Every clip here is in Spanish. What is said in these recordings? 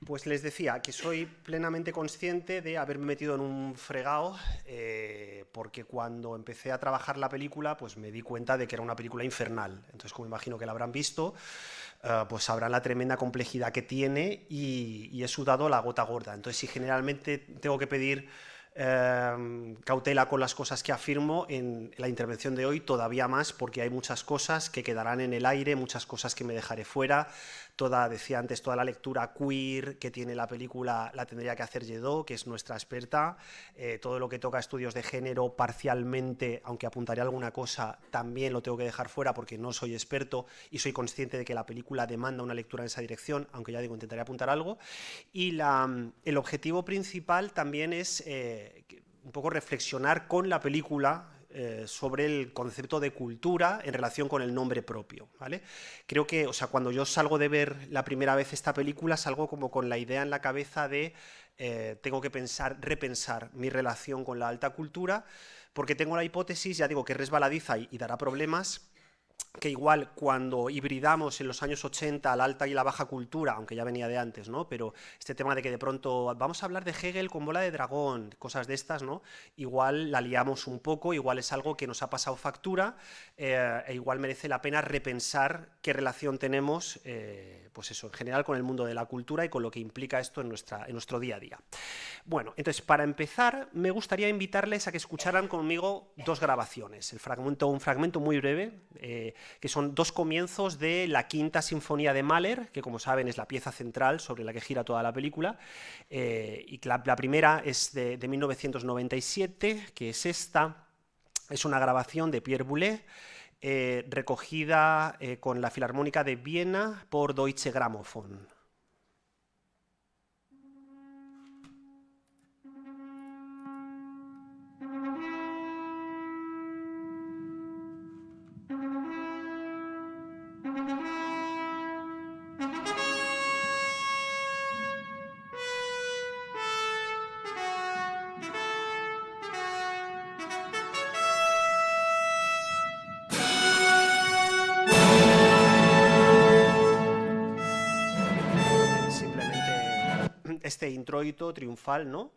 Pues les decía que soy plenamente consciente de haberme metido en un fregado, porque cuando empecé a trabajar la película, pues me di cuenta de que era una película infernal. Entonces, como imagino que la habrán visto, pues sabrán la tremenda complejidad que tiene y he sudado la gota gorda. Entonces, si generalmente tengo que pedir cautela con las cosas que afirmo, en la intervención de hoy todavía más, porque hay muchas cosas que quedarán en el aire, muchas cosas que me dejaré fuera. Decía antes, toda la lectura queer que tiene la película la tendría que hacer Lledó, que es nuestra experta. Todo lo que toca estudios de género parcialmente, aunque apuntaré a alguna cosa, también lo tengo que dejar fuera porque no soy experto y soy consciente de que la película demanda una lectura en esa dirección, aunque ya digo, intentaré apuntar algo. Y el objetivo principal también es un poco reflexionar con la película sobre el concepto de cultura en relación con el nombre propio, ¿vale? Creo que, o sea, cuando yo salgo de ver la primera vez esta película, salgo como con la idea en la cabeza de tengo que repensar mi relación con la alta cultura, porque tengo la hipótesis, ya digo, que es resbaladiza y dará problemas, que igual cuando hibridamos en los años 80 la alta y la baja cultura, aunque ya venía de antes, ¿no? Pero este tema de que de pronto vamos a hablar de Hegel con bola de dragón, cosas de estas, ¿no? Igual la liamos un poco, igual es algo que nos ha pasado factura, e igual merece la pena repensar qué relación tenemos, pues eso, en general con el mundo de la cultura y con lo que implica esto en nuestro día a día. Bueno, entonces, para empezar, me gustaría invitarles a que escucharan conmigo dos grabaciones. Un fragmento muy breve, que son dos comienzos de la Quinta Sinfonía de Mahler, que como saben es la pieza central sobre la que gira toda la película, y la primera es de 1997, que es esta. Es una grabación de Pierre Boulez, recogida con la Filarmónica de Viena por Deutsche Grammophon. Este introito triunfal, ¿no?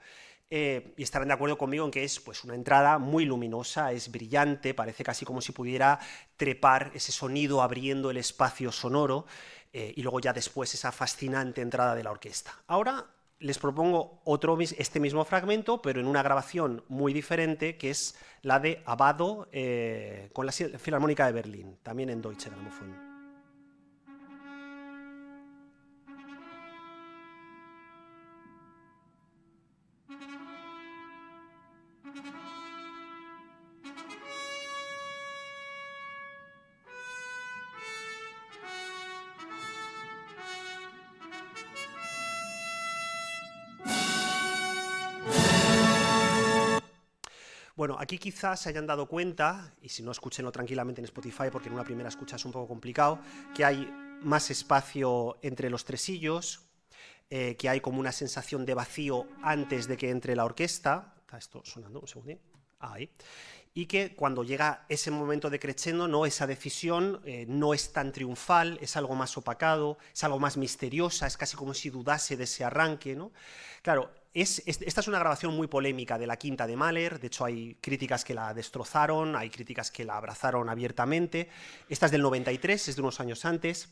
Y estarán de acuerdo conmigo en que es pues, una entrada muy luminosa, es brillante, parece casi como si pudiera trepar ese sonido abriendo el espacio sonoro, y luego ya después esa fascinante entrada de la orquesta. Ahora les propongo este mismo fragmento, pero en una grabación muy diferente, que es la de Abbado con la Filarmónica de Berlín, también en Deutsche Grammophon. Bueno, aquí quizás se hayan dado cuenta, y si no, escúchenlo tranquilamente en Spotify, porque en una primera escucha es un poco complicado, que hay más espacio entre los tresillos, que hay como una sensación de vacío antes de que entre la orquesta. Está esto sonando, un segundín. Ahí. Y que cuando llega ese momento de crescendo, ¿no? Esa decisión no es tan triunfal, es algo más opacado, es algo más misteriosa, es casi como si dudase de ese arranque, ¿no? Claro, esta es una grabación muy polémica de la Quinta de Mahler, de hecho hay críticas que la destrozaron, hay críticas que la abrazaron abiertamente. Esta es del 93, es de unos años antes.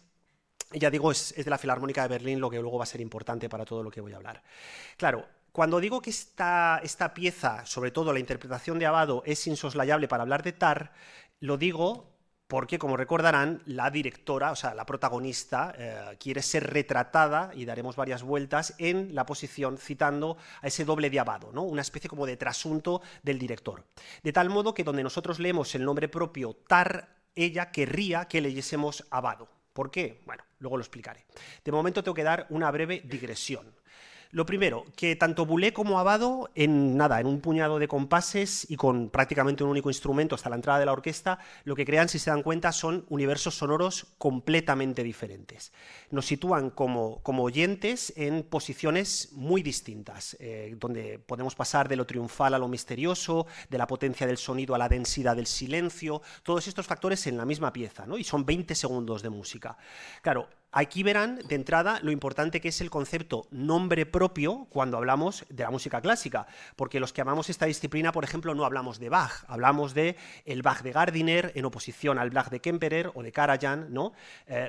Ya digo, es de la Filarmónica de Berlín, lo que luego va a ser importante para todo lo que voy a hablar. Claro, cuando digo que esta pieza, sobre todo la interpretación de Abbado, es insoslayable para hablar de Tár, lo digo porque, como recordarán, la directora, o sea, la protagonista, quiere ser retratada, y daremos varias vueltas, en la posición citando a ese doble de Abbado, ¿no? Una especie como de trasunto del director. De tal modo que donde nosotros leemos el nombre propio Tár, ella querría que leyésemos Abbado. ¿Por qué? Bueno, luego lo explicaré. De momento tengo que dar una breve digresión. Lo primero, que tanto Boulez como Abbado, en un puñado de compases y con prácticamente un único instrumento hasta la entrada de la orquesta, lo que crean, si se dan cuenta, son universos sonoros completamente diferentes. Nos sitúan como oyentes en posiciones muy distintas, donde podemos pasar de lo triunfal a lo misterioso, de la potencia del sonido a la densidad del silencio, todos estos factores en la misma pieza, ¿no? Y son 20 segundos de música. Claro, aquí verán de entrada lo importante que es el concepto nombre propio cuando hablamos de la música clásica, porque los que amamos esta disciplina, por ejemplo, no hablamos de Bach, hablamos de el Bach de Gardiner en oposición al Bach de Kemperer o de Karajan, ¿no?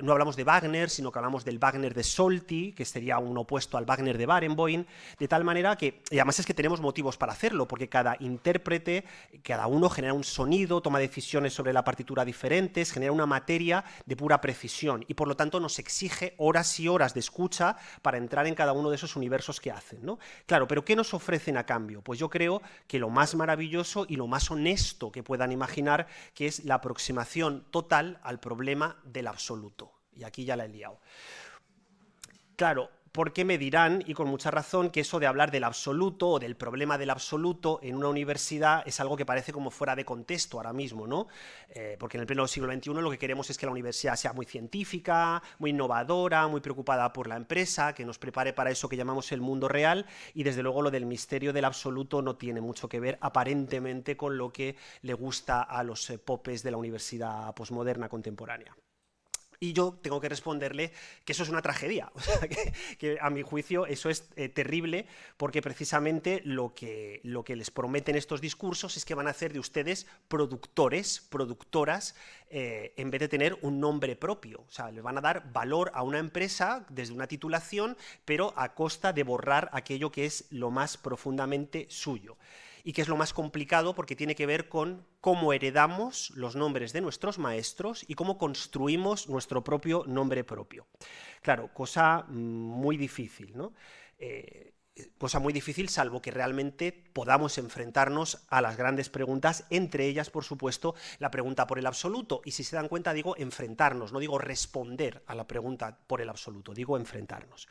No hablamos de Wagner, sino que hablamos del Wagner de Solti, que sería un opuesto al Wagner de Barenboim, de tal manera que, y además es que tenemos motivos para hacerlo, porque cada intérprete, cada uno genera un sonido, toma decisiones sobre la partitura diferentes, genera una materia de pura precisión, y por lo tanto nos exige horas y horas de escucha para entrar en cada uno de esos universos que hacen, ¿no? Claro, pero ¿qué nos ofrecen a cambio? Pues yo creo que lo más maravilloso y lo más honesto que puedan imaginar, que es la aproximación total al problema del absoluto. Y aquí ya la he liado. Claro, porque me dirán, y con mucha razón, que eso de hablar del absoluto o del problema del absoluto en una universidad es algo que parece como fuera de contexto ahora mismo, ¿no? Porque en el pleno siglo XXI lo que queremos es que la universidad sea muy científica, muy innovadora, muy preocupada por la empresa, que nos prepare para eso que llamamos el mundo real, y desde luego lo del misterio del absoluto no tiene mucho que ver aparentemente con lo que le gusta a los popes de la universidad posmoderna contemporánea. Y yo tengo que responderle que eso es una tragedia, o sea, que a mi juicio eso es terrible, porque precisamente lo que les prometen estos discursos es que van a hacer de ustedes productores, productoras, en vez de tener un nombre propio. O sea, les van a dar valor a una empresa desde una titulación, pero a costa de borrar aquello que es lo más profundamente suyo. Y que es lo más complicado porque tiene que ver con cómo heredamos los nombres de nuestros maestros y cómo construimos nuestro propio nombre propio. Claro, cosa muy difícil, ¿no? Cosa muy difícil, salvo que realmente podamos enfrentarnos a las grandes preguntas, entre ellas, por supuesto, la pregunta por el absoluto. Y si se dan cuenta, digo enfrentarnos, no digo responder a la pregunta por el absoluto, digo enfrentarnos.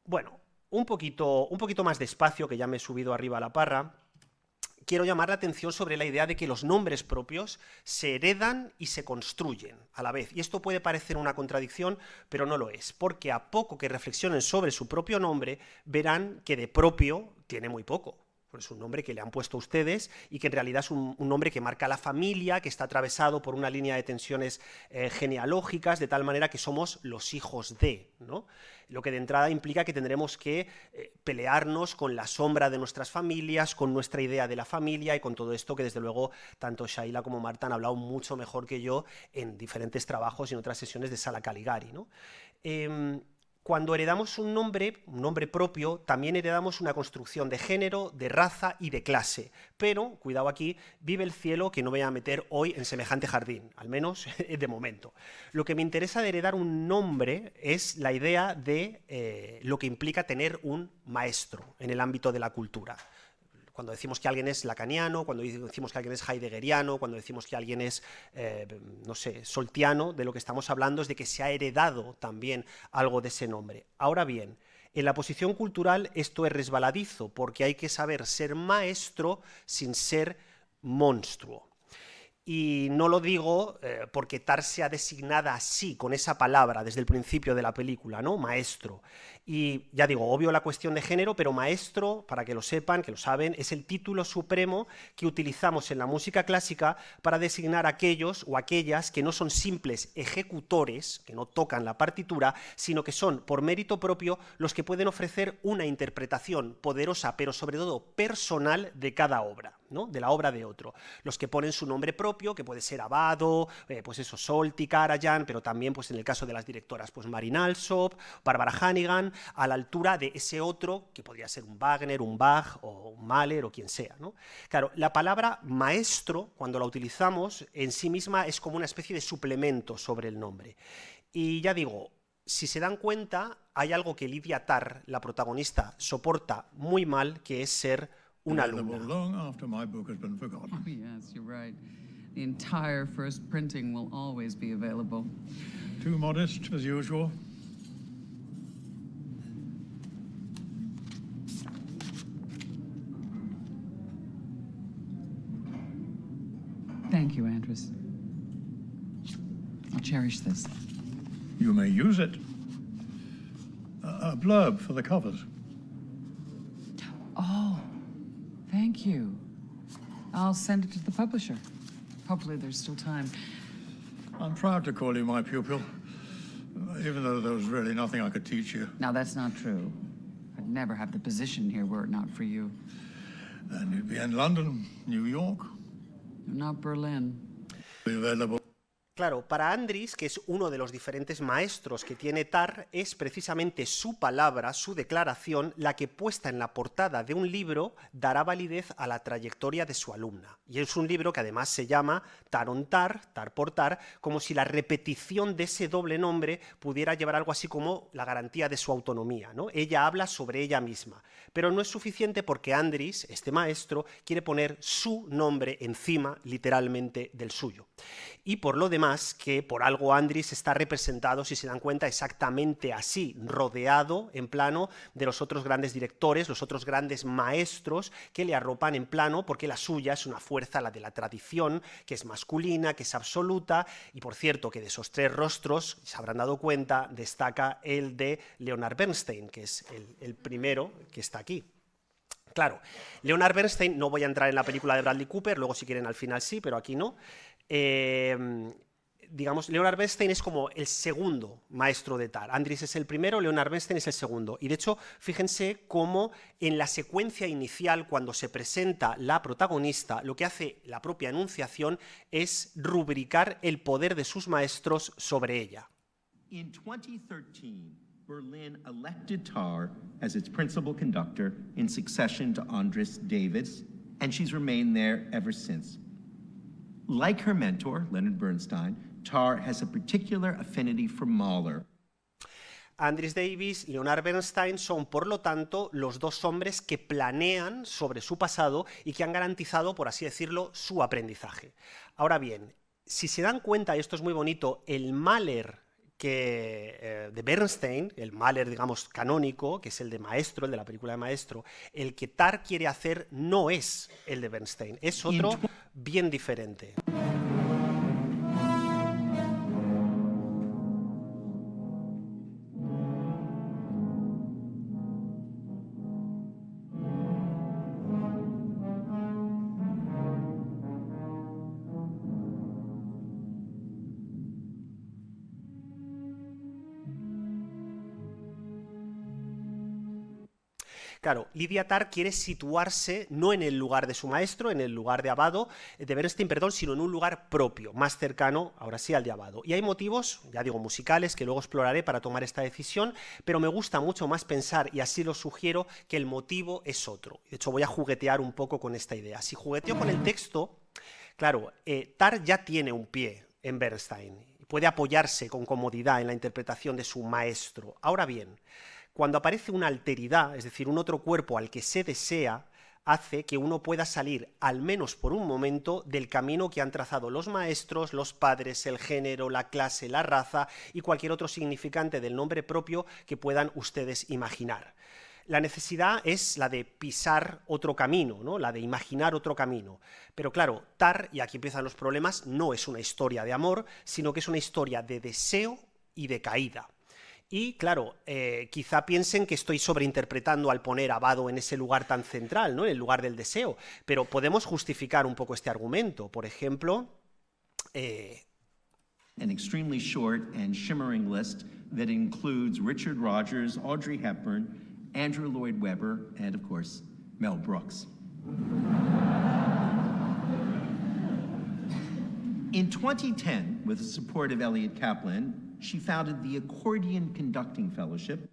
Bueno, un poquito más despacio, que ya me he subido arriba a la parra, quiero llamar la atención sobre la idea de que los nombres propios se heredan y se construyen a la vez. Y esto puede parecer una contradicción, pero no lo es, porque a poco que reflexionen sobre su propio nombre, verán que de propio tiene muy poco. Pues es un nombre que le han puesto ustedes y que en realidad es un nombre que marca la familia, que está atravesado por una línea de tensiones genealógicas, de tal manera que somos los hijos de, ¿no? Lo que de entrada implica que tendremos que pelearnos con la sombra de nuestras familias, con nuestra idea de la familia y con todo esto que desde luego tanto Shaila como Marta han hablado mucho mejor que yo en diferentes trabajos y en otras sesiones de Sala Caligari, ¿no? Cuando heredamos un nombre propio, también heredamos una construcción de género, de raza y de clase. Pero, cuidado aquí, vive el cielo que no voy a meter hoy en semejante jardín, al menos de momento. Lo que me interesa de heredar un nombre es la idea de lo que implica tener un maestro en el ámbito de la cultura. Cuando decimos que alguien es lacaniano, cuando decimos que alguien es heideggeriano, cuando decimos que alguien es, no sé, soltiano, de lo que estamos hablando es de que se ha heredado también algo de ese nombre. Ahora bien, en la posición cultural esto es resbaladizo, porque hay que saber ser maestro sin ser monstruo. Y no lo digo porque Tar sea designada así, con esa palabra, desde el principio de la película, ¿no? Maestro. Y ya digo, obvio la cuestión de género, pero maestro, para que lo sepan, que lo saben, es el título supremo que utilizamos en la música clásica para designar a aquellos o aquellas que no son simples ejecutores, que no tocan la partitura, sino que son, por mérito propio, los que pueden ofrecer una interpretación poderosa, pero sobre todo personal, de cada obra, ¿no? De la obra de otro. Los que ponen su nombre propio, que puede ser Abbado, pues eso, Solti, Karajan, pero también, pues en el caso de las directoras, pues Marin Alsop, Barbara Hannigan, a la altura de ese otro, que podría ser un Wagner, un Bach o un Mahler o quien sea, ¿no? Claro, la palabra maestro, cuando la utilizamos, en sí misma es como una especie de suplemento sobre el nombre. Y ya digo, si se dan cuenta, hay algo que Lydia Tarr, la protagonista, soporta muy mal, que es ser una alumna. Long after my book has been forgotten. Oh, yes, you're right. The entire first printing will always be available. Too modest, as usual. Thank you, Andres. I'll cherish this. You may use it. A blurb for the covers. Oh, thank you. I'll send it to the publisher. Hopefully there's still time. I'm proud to call you my pupil. even though there was really nothing I could teach you. Now, that's not true. I'd never have the position here were it not for you. And you'd be in London, New York, Not Berlin. be available. Claro, para Andris, que es uno de los diferentes maestros que tiene Tar, es precisamente su palabra, su declaración, la que puesta en la portada de un libro dará validez a la trayectoria de su alumna. Y es un libro que además se llama Tar on Tar, Tar por Tar, como si la repetición de ese doble nombre pudiera llevar algo así como la garantía de su autonomía, ¿no? Ella habla sobre ella misma, pero no es suficiente porque Andris, este maestro, quiere poner su nombre encima, literalmente, del suyo. Y por lo demás, que por algo Andris está representado, si se dan cuenta, exactamente así, rodeado en plano de los otros grandes directores, los otros grandes maestros que le arropan en plano, porque la suya es una fuerza, la de la tradición, que es masculina, que es absoluta, y por cierto, que de esos tres rostros, se habrán dado cuenta, destaca el de Leonard Bernstein, que es el primero que está aquí. Claro, Leonard Bernstein, no voy a entrar en la película de Bradley Cooper, luego si quieren al final sí, pero aquí no. Digamos, Leonard Bernstein es como el segundo maestro de Tar. Andris es el primero, Leonard Bernstein es el segundo. Y de hecho, fíjense cómo en la secuencia inicial, cuando se presenta la protagonista, lo que hace la propia enunciación es rubricar el poder de sus maestros sobre ella. In 2013, Berlin elected Tar as its principal conductor in succession to Andris Davids, and she's remained there ever since. Like her mentor, Leonard Bernstein, Tar has a particular affinity for Mahler. Andris Davids y Leonard Bernstein son, por lo tanto, los dos hombres que planean sobre su pasado y que han garantizado, por así decirlo, su aprendizaje. Ahora bien, si se dan cuenta, y esto es muy bonito, el Mahler de Bernstein, el Mahler, digamos, canónico, que es el de Maestro, el de la película de Maestro, el que Tar quiere hacer no es el de Bernstein, es otro bien diferente. Claro, Lydia Tar quiere situarse no en el lugar de su maestro, en el lugar de Abbado, de Bernstein, perdón, sino en un lugar propio, más cercano, ahora sí, al de Abbado. Y hay motivos, ya digo, musicales, que luego exploraré para tomar esta decisión, pero me gusta mucho más pensar, y así lo sugiero, que el motivo es otro. De hecho, voy a juguetear un poco con esta idea. Si jugueteo con el texto, claro, Tar ya tiene un pie en Bernstein, puede apoyarse con comodidad en la interpretación de su maestro. Ahora bien, cuando aparece una alteridad, es decir, un otro cuerpo al que se desea, hace que uno pueda salir, al menos por un momento, del camino que han trazado los maestros, los padres, el género, la clase, la raza y cualquier otro significante del nombre propio que puedan ustedes imaginar. La necesidad es la de pisar otro camino, ¿no? La de imaginar otro camino. Pero claro, Tar, y aquí empiezan los problemas, no es una historia de amor, sino que es una historia de deseo y de caída. Y claro, quizá piensen que estoy sobreinterpretando al poner a Abbado en ese lugar tan central, ¿no? En el lugar del deseo, pero podemos justificar un poco este argumento. Por ejemplo, An extremely short and shimmering list that includes Richard Rodgers, Audrey Hepburn, Andrew Lloyd Webber, and of course, Mel Brooks. In 2010, with the support of Elliot Kaplan, she founded the Accordion Conducting Fellowship,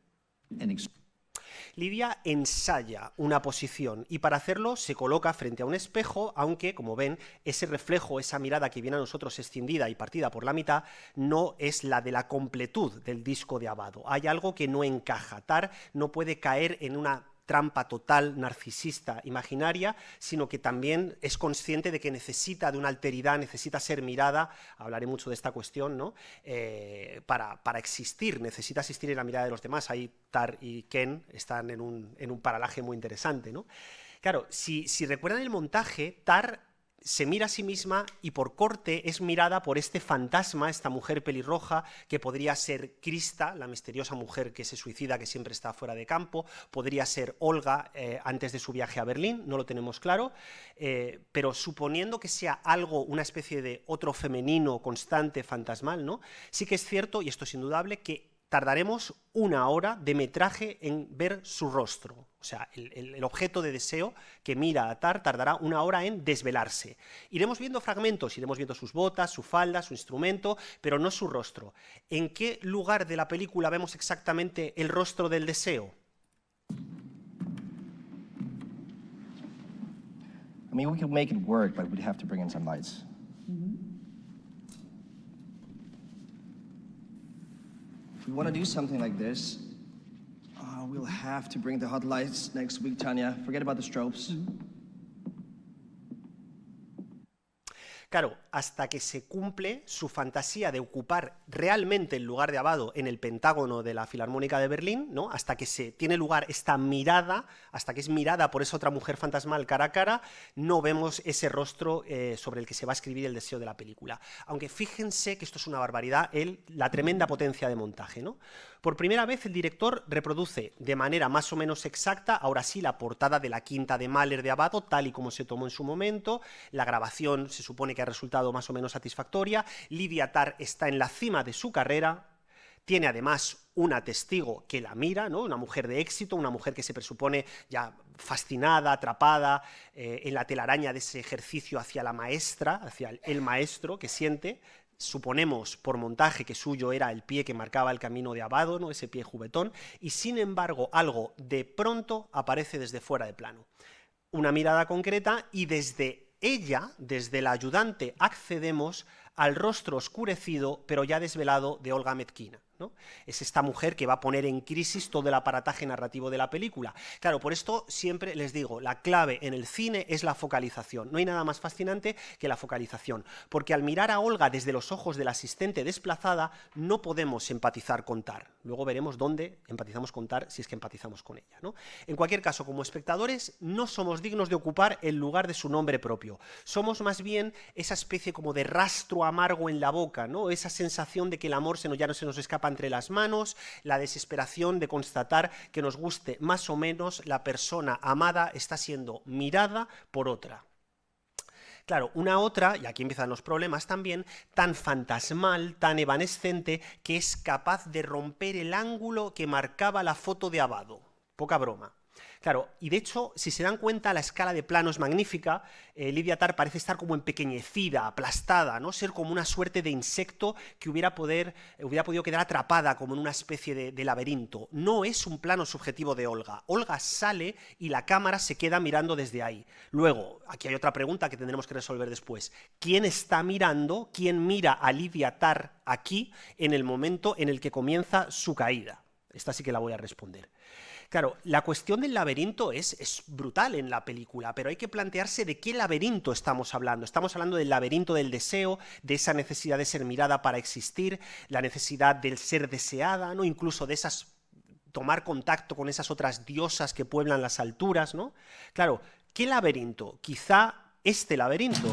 Lydia ensaya una posición y para hacerlo se coloca frente a un espejo, aunque, como ven, ese reflejo, esa mirada que viene a nosotros escindida y partida por la mitad, no es la de la completud del disco de Abbado. Hay algo que no encaja. Tar no puede caer en una trampa total narcisista imaginaria, sino que también es consciente de que necesita de una alteridad, necesita ser mirada, hablaré mucho de esta cuestión, ¿no? Para existir, necesita existir en la mirada de los demás. Ahí Tar y Ken están en un paralaje muy interesante, ¿no? Claro, si recuerdan el montaje, Tar se mira a sí misma y por corte es mirada por este fantasma, esta mujer pelirroja, que podría ser Krista, la misteriosa mujer que se suicida, que siempre está fuera de campo, podría ser Olga antes de su viaje a Berlín, no lo tenemos claro, pero suponiendo que sea algo, una especie de otro femenino constante, fantasmal, ¿no? Sí que es cierto, y esto es indudable, que tardaremos 1 hora de metraje en ver su rostro. O sea, el objeto de deseo que mira a Tar tardará 1 hora en desvelarse. Iremos viendo fragmentos, iremos viendo sus botas, su falda, su instrumento, pero no su rostro. ¿En qué lugar de la película vemos exactamente el rostro del deseo? I mean, we could make it work, but we'd have to bring in some lights. If we want to do something like this, we'll have to bring the hot lights next week, Tanya. Forget about the strobes. Claro, hasta que se cumple su fantasía de ocupar realmente el lugar de Abbado en el Pentágono de la Filarmónica de Berlín, ¿no? Hasta que se tiene lugar esta mirada, hasta que es mirada por esa otra mujer fantasmal cara a cara, no vemos ese rostro sobre el que se va a escribir el deseo de la película. Aunque fíjense que esto es una barbaridad, la tremenda potencia de montaje, ¿no? Por primera vez el director reproduce de manera más o menos exacta, ahora sí, la portada de la quinta de Mahler de Abbado, tal y como se tomó en su momento. La grabación se supone que ha resultado más o menos satisfactoria. Lydia Tarr está en la cima de su carrera. Tiene además una testigo que la mira, ¿no? Una mujer de éxito, una mujer que se presupone ya fascinada, atrapada en la telaraña de ese ejercicio hacia la maestra, hacia el maestro que siente. Suponemos por montaje que suyo era el pie que marcaba el camino de Abbado, ¿no? Ese pie juguetón, y sin embargo algo de pronto aparece desde fuera de plano. Una mirada concreta y desde ella, desde la ayudante, accedemos al rostro oscurecido pero ya desvelado de Olga Metkina, ¿no? Es esta mujer que va a poner en crisis todo el aparataje narrativo de la película. Claro, por esto siempre les digo, la clave en el cine es la focalización. No hay nada más fascinante que la focalización, porque al mirar a Olga desde los ojos de la asistente desplazada no podemos empatizar con Tar. Luego veremos dónde empatizamos con Tar si es que empatizamos con ella, ¿no? En cualquier caso, como espectadores no somos dignos de ocupar el lugar de su nombre propio. Somos más bien esa especie como de rastro amargo en la boca, ¿no? Esa sensación de que el amor ya no se nos escapa entre las manos, la desesperación de constatar que nos guste más o menos, la persona amada está siendo mirada por otra. Claro, una otra, y aquí empiezan los problemas también, tan fantasmal, tan evanescente, que es capaz de romper el ángulo que marcaba la foto de Abbado. Poca broma. Claro, y de hecho, si se dan cuenta, la escala de plano es magnífica. Lydia Tarr parece estar como empequeñecida, aplastada, ¿no? Ser como una suerte de insecto que hubiera podido quedar atrapada como en una especie de laberinto. No es un plano subjetivo de Olga. Olga sale y la cámara se queda mirando desde ahí. Luego, aquí hay otra pregunta que tendremos que resolver después. ¿Quién está mirando? ¿Quién mira a Lydia Tarr aquí en el momento en el que comienza su caída? Esta sí que la voy a responder. Claro, la cuestión del laberinto es brutal en la película, pero hay que plantearse de qué laberinto estamos hablando. Estamos hablando del laberinto del deseo, de esa necesidad de ser mirada para existir, la necesidad del ser deseada, ¿no? Incluso de tomar contacto con esas otras diosas que pueblan las alturas, ¿no? Claro, ¿qué laberinto? Quizá este laberinto.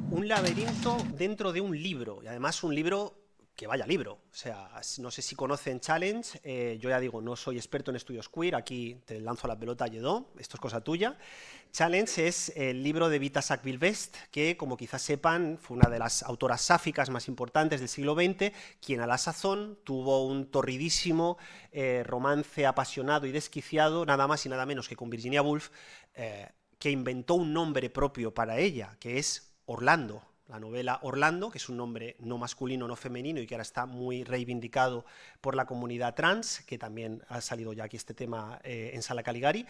Un laberinto dentro de un libro, y además un libro que vaya libro. O sea, no sé si conocen Challenge, yo ya digo, no soy experto en estudios queer, aquí te lanzo la pelota, Lledó, esto es cosa tuya. Challenge es el libro de Vita Sackville-West, que, como quizás sepan, fue una de las autoras sáficas más importantes del siglo XX, quien a la sazón tuvo un torridísimo romance apasionado y desquiciado, nada más y nada menos que con Virginia Woolf, que inventó un nombre propio para ella, que es Orlando, la novela Orlando, que es un nombre no masculino, no femenino y que ahora está muy reivindicado por la comunidad trans, que también ha salido ya aquí este tema en Sala Caligari,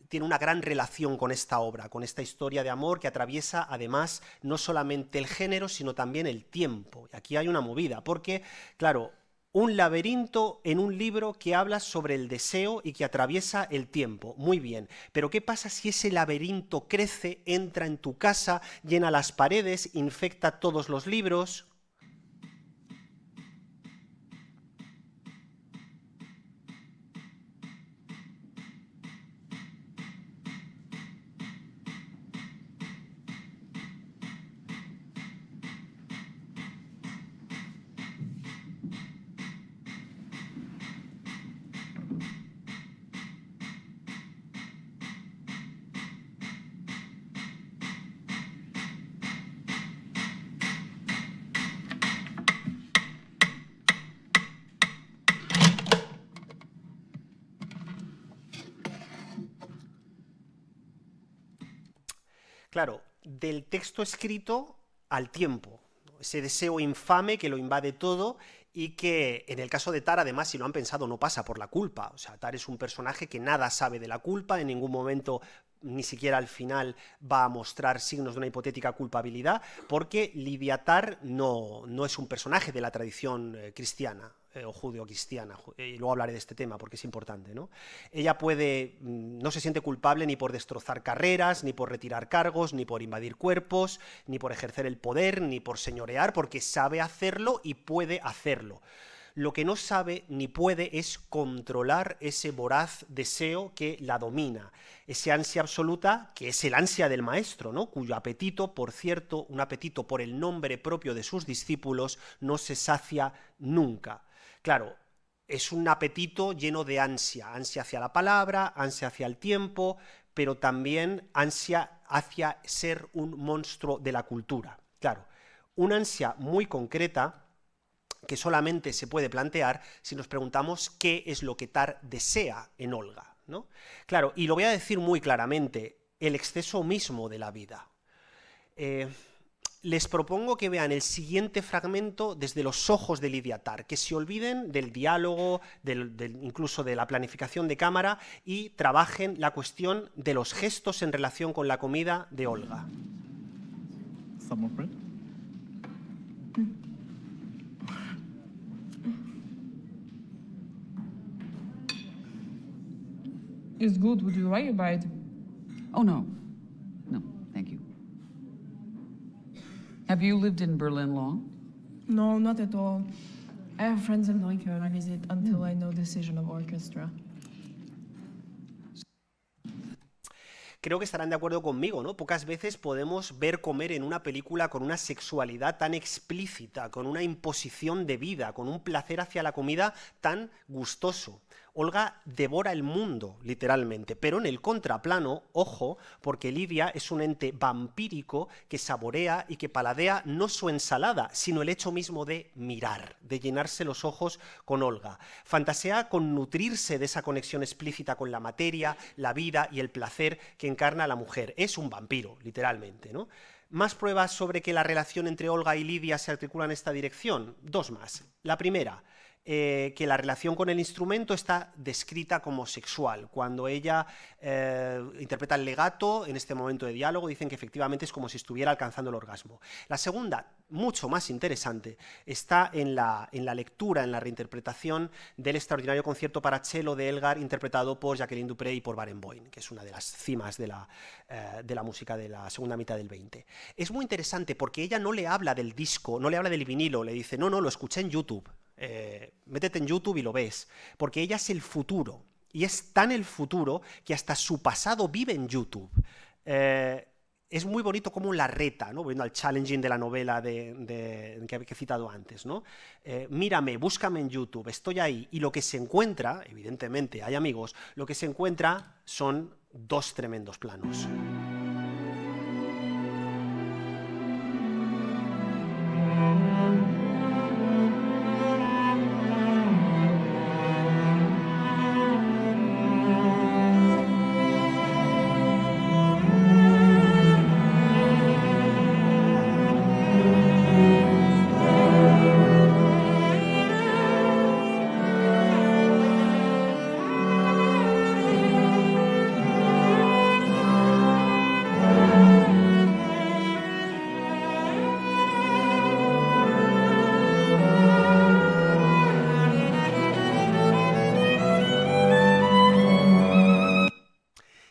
tiene una gran relación con esta obra, con esta historia de amor que atraviesa además no solamente el género, sino también el tiempo. Y aquí hay una movida, porque, claro, un laberinto en un libro que habla sobre el deseo y que atraviesa el tiempo. Muy bien, pero ¿qué pasa si ese laberinto crece, entra en tu casa, llena las paredes, infecta todos los libros? claro, del texto escrito al tiempo, ese deseo infame que lo invade todo y que en el caso de Tar, además, si lo han pensado, no pasa por la culpa. O sea, Tar es un personaje que nada sabe de la culpa, en ningún momento, ni siquiera al final, va a mostrar signos de una hipotética culpabilidad, porque Lidia Tar no es un personaje de la tradición cristiana o judeocristiana, y luego hablaré de este tema porque es importante, ¿no? Ella no se siente culpable ni por destrozar carreras, ni por retirar cargos, ni por invadir cuerpos, ni por ejercer el poder, ni por señorear, porque sabe hacerlo y puede hacerlo. Lo que no sabe ni puede es controlar ese voraz deseo que la domina, ese ansia absoluta que es el ansia del maestro, ¿no? Cuyo apetito, por cierto, un apetito por el nombre propio de sus discípulos, no se sacia nunca. Claro, es un apetito lleno de ansia, ansia hacia la palabra, ansia hacia el tiempo, pero también ansia hacia ser un monstruo de la cultura. Claro, una ansia muy concreta que solamente se puede plantear si nos preguntamos qué es lo que Tar desea en Olga, ¿no? Claro, y lo voy a decir muy claramente, el exceso mismo de la vida. Les propongo que vean el siguiente fragmento desde los ojos de Lidia Tar, que se olviden del diálogo, incluso de la planificación de cámara, y trabajen la cuestión de los gestos en relación con la comida de Olga. Some more bread? It's good. Would you like a bite? Oh, no. No, thank you. Have you lived in Berlin long? No, not at all. I have friends in Neukölln. I visit until I know the decision of orchestra. Creo que estarán de acuerdo conmigo, ¿no? Pocas veces podemos ver comer en una película con una sexualidad tan explícita, con una imposición de vida, con un placer hacia la comida tan gustoso. Olga devora el mundo, literalmente, pero en el contraplano, ojo, porque Lidia es un ente vampírico que saborea y que paladea no su ensalada, sino el hecho mismo de mirar, de llenarse los ojos con Olga. Fantasea con nutrirse de esa conexión explícita con la materia, la vida y el placer que encarna la mujer. Es un vampiro, literalmente, ¿no? ¿Más pruebas sobre que la relación entre Olga y Lidia se articula en esta dirección? Dos más. La primera, que la relación con el instrumento está descrita como sexual. Cuando ella interpreta el legato, en este momento de diálogo, dicen que efectivamente es como si estuviera alcanzando el orgasmo. La segunda, mucho más interesante, está en la lectura, en la reinterpretación del extraordinario concierto para cello de Elgar, interpretado por Jacqueline Dupré y por Barenboim, que es una de las cimas de la música de la segunda mitad del 20. Es muy interesante porque ella no le habla del disco, no le habla del vinilo, le dice, no, lo escuché en YouTube. Métete en YouTube y lo ves, porque ella es el futuro, y es tan el futuro que hasta su pasado vive en YouTube. Es muy bonito como la reta, ¿no? Volviendo al challenging de la novela que he citado antes, ¿no? Mírame, búscame en YouTube, estoy ahí, y lo que se encuentra, evidentemente hay amigos, lo que se encuentra son dos tremendos planos.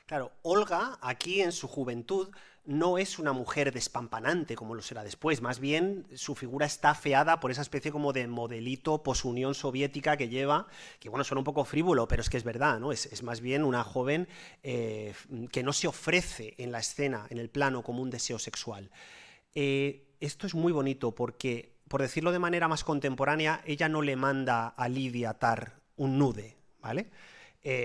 Claro, Olga, aquí en su juventud, no es una mujer despampanante como lo será después, más bien su figura está afeada por esa especie como de modelito posunión soviética que lleva, que bueno, suena un poco frívolo, pero es que es verdad, ¿no? Es más bien una joven que no se ofrece en la escena, en el plano, como un deseo sexual. Esto es muy bonito porque, por decirlo de manera más contemporánea, ella no le manda a Lidia Tar un nude, ¿vale?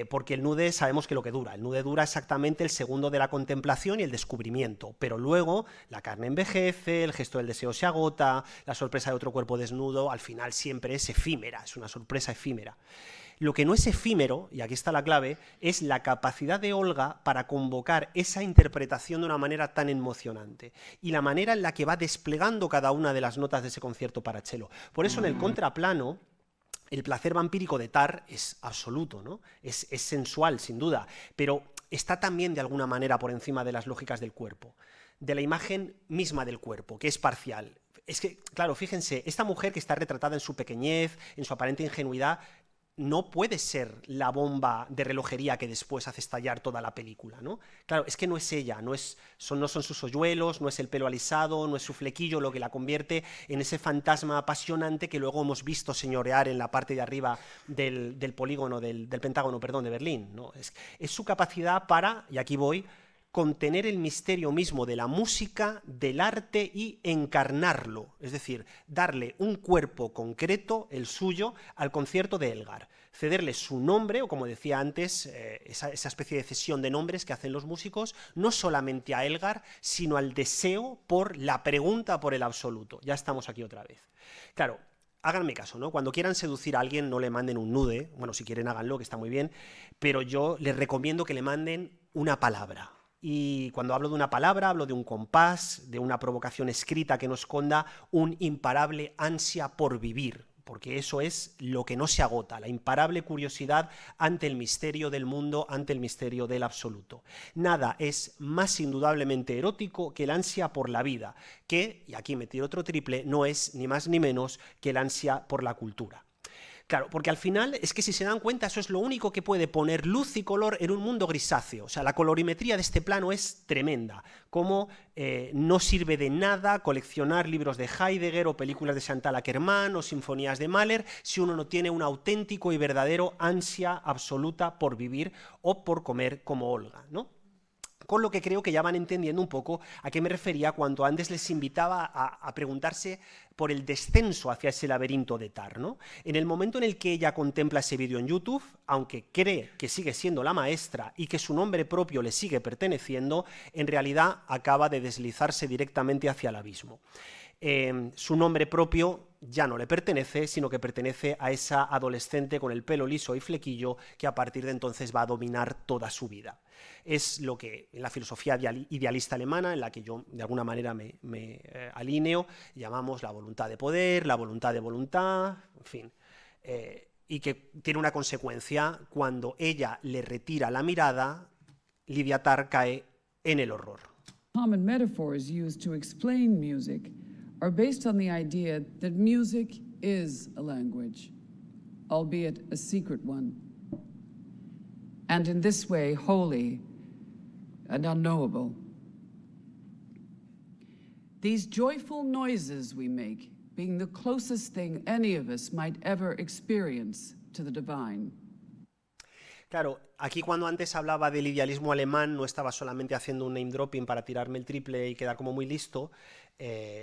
porque el nude sabemos que lo que dura. El nude dura exactamente el segundo de la contemplación y el descubrimiento, pero luego la carne envejece, el gesto del deseo se agota, la sorpresa de otro cuerpo desnudo al final siempre es efímera, es una sorpresa efímera. Lo que no es efímero, y aquí está la clave, es la capacidad de Olga para convocar esa interpretación de una manera tan emocionante y la manera en la que va desplegando cada una de las notas de ese concierto para cello. Por eso en el contraplano el placer vampírico de Tar es absoluto, ¿no? Es sensual, sin duda, pero está también de alguna manera por encima de las lógicas del cuerpo, de la imagen misma del cuerpo, que es parcial. Es que, claro, fíjense, esta mujer que está retratada en su pequeñez, en su aparente ingenuidad, no puede ser la bomba de relojería que después hace estallar toda la película, ¿no? Claro, es que no es ella, no son sus hoyuelos, no es el pelo alisado, no es su flequillo lo que la convierte en ese fantasma apasionante que luego hemos visto señorear en la parte de arriba del polígono, del Pentágono, perdón, de Berlín, ¿no? Es su capacidad para, y aquí voy, contener el misterio mismo de la música, del arte y encarnarlo, es decir, darle un cuerpo concreto, el suyo, al concierto de Elgar, cederle su nombre, o como decía antes, esa especie de cesión de nombres que hacen los músicos, no solamente a Elgar, sino al deseo por la pregunta por el absoluto. Ya estamos aquí otra vez. Claro, háganme caso, ¿no? Cuando quieran seducir a alguien, no le manden un nude, bueno, si quieren háganlo, que está muy bien, pero yo les recomiendo que le manden una palabra. Y cuando hablo de una palabra, hablo de un compás, de una provocación escrita que no esconda un imparable ansia por vivir, porque eso es lo que no se agota, la imparable curiosidad ante el misterio del mundo, ante el misterio del absoluto. Nada es más indudablemente erótico que el ansia por la vida, que, y aquí me tiro otro triple, no es ni más ni menos que el ansia por la cultura. Claro, porque al final es que si se dan cuenta eso es lo único que puede poner luz y color en un mundo grisáceo. O sea, la colorimetría de este plano es tremenda. Como no sirve de nada coleccionar libros de Heidegger o películas de Chantal Akerman o sinfonías de Mahler si uno no tiene un auténtico y verdadero ansia absoluta por vivir o por comer como Olga, ¿no? Con lo que creo que ya van entendiendo un poco a qué me refería cuando antes les invitaba a preguntarse por el descenso hacia ese laberinto de Tar, ¿no? En el momento en el que ella contempla ese vídeo en YouTube, aunque cree que sigue siendo la maestra y que su nombre propio le sigue perteneciendo, en realidad acaba de deslizarse directamente hacia el abismo. Su nombre propio ya no le pertenece, sino que pertenece a esa adolescente con el pelo liso y flequillo que a partir de entonces va a dominar toda su vida. Es lo que en la filosofía idealista alemana, en la que yo de alguna manera me alineo, llamamos la voluntad de poder, la voluntad de voluntad, en fin, y que tiene una consecuencia: cuando ella le retira la mirada, Lydia Tarr cae en el horror. Common metaphors used to explain music are based on the idea that music is a language, albeit a secret one, and in this way holy and unknowable. These joyful noises we make being the closest thing any of us might ever experience to the divine. Claro, aquí cuando antes hablaba del idealismo alemán no estaba solamente haciendo un name dropping para tirarme el triple y quedar como muy listo,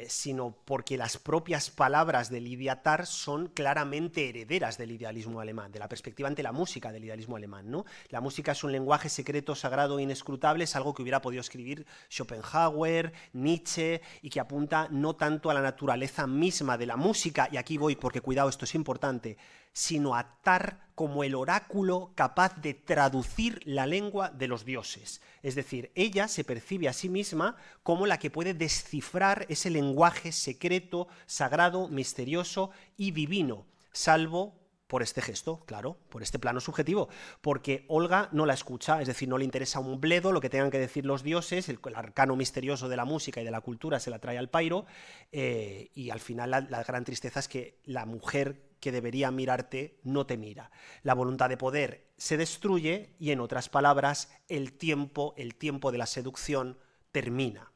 sino porque las propias palabras de Lydia Tarr son claramente herederas del idealismo alemán, de la perspectiva ante la música del idealismo alemán, ¿no? La música es un lenguaje secreto, sagrado e inescrutable, es algo que hubiera podido escribir Schopenhauer, Nietzsche, y que apunta no tanto a la naturaleza misma de la música, y aquí voy porque cuidado, esto es importante, sino a Tarr como el oráculo capaz de traducir la lengua de los dioses. Es decir, ella se percibe a sí misma como la que puede descifrar ese lenguaje secreto, sagrado, misterioso y divino, salvo por este gesto, claro, por este plano subjetivo, porque Olga no la escucha, es decir, no le interesa un bledo lo que tengan que decir los dioses, el arcano misterioso de la música y de la cultura se la trae al pairo, y al final la gran tristeza es que la mujer que debería mirarte no te mira. La voluntad de poder se destruye y, en otras palabras, el tiempo de la seducción termina.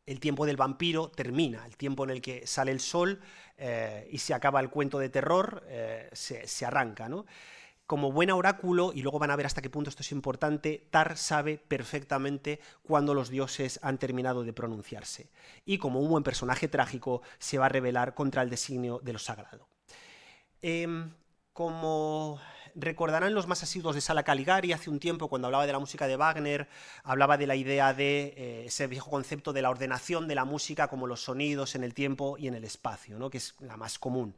El tiempo del vampiro termina, el tiempo en el que sale el sol y se acaba el cuento de terror, se arranca, ¿no? Como buen oráculo, y luego van a ver hasta qué punto esto es importante, Tarr sabe perfectamente cuándo los dioses han terminado de pronunciarse. Y como un buen personaje trágico, se va a rebelar contra el designio de lo sagrado. Como Recordarán los más asiduos de Sala Caligari hace un tiempo, cuando hablaba de la música de Wagner, hablaba de la idea de ese viejo concepto de la ordenación de la música como los sonidos en el tiempo y en el espacio, ¿no? Que es la más común.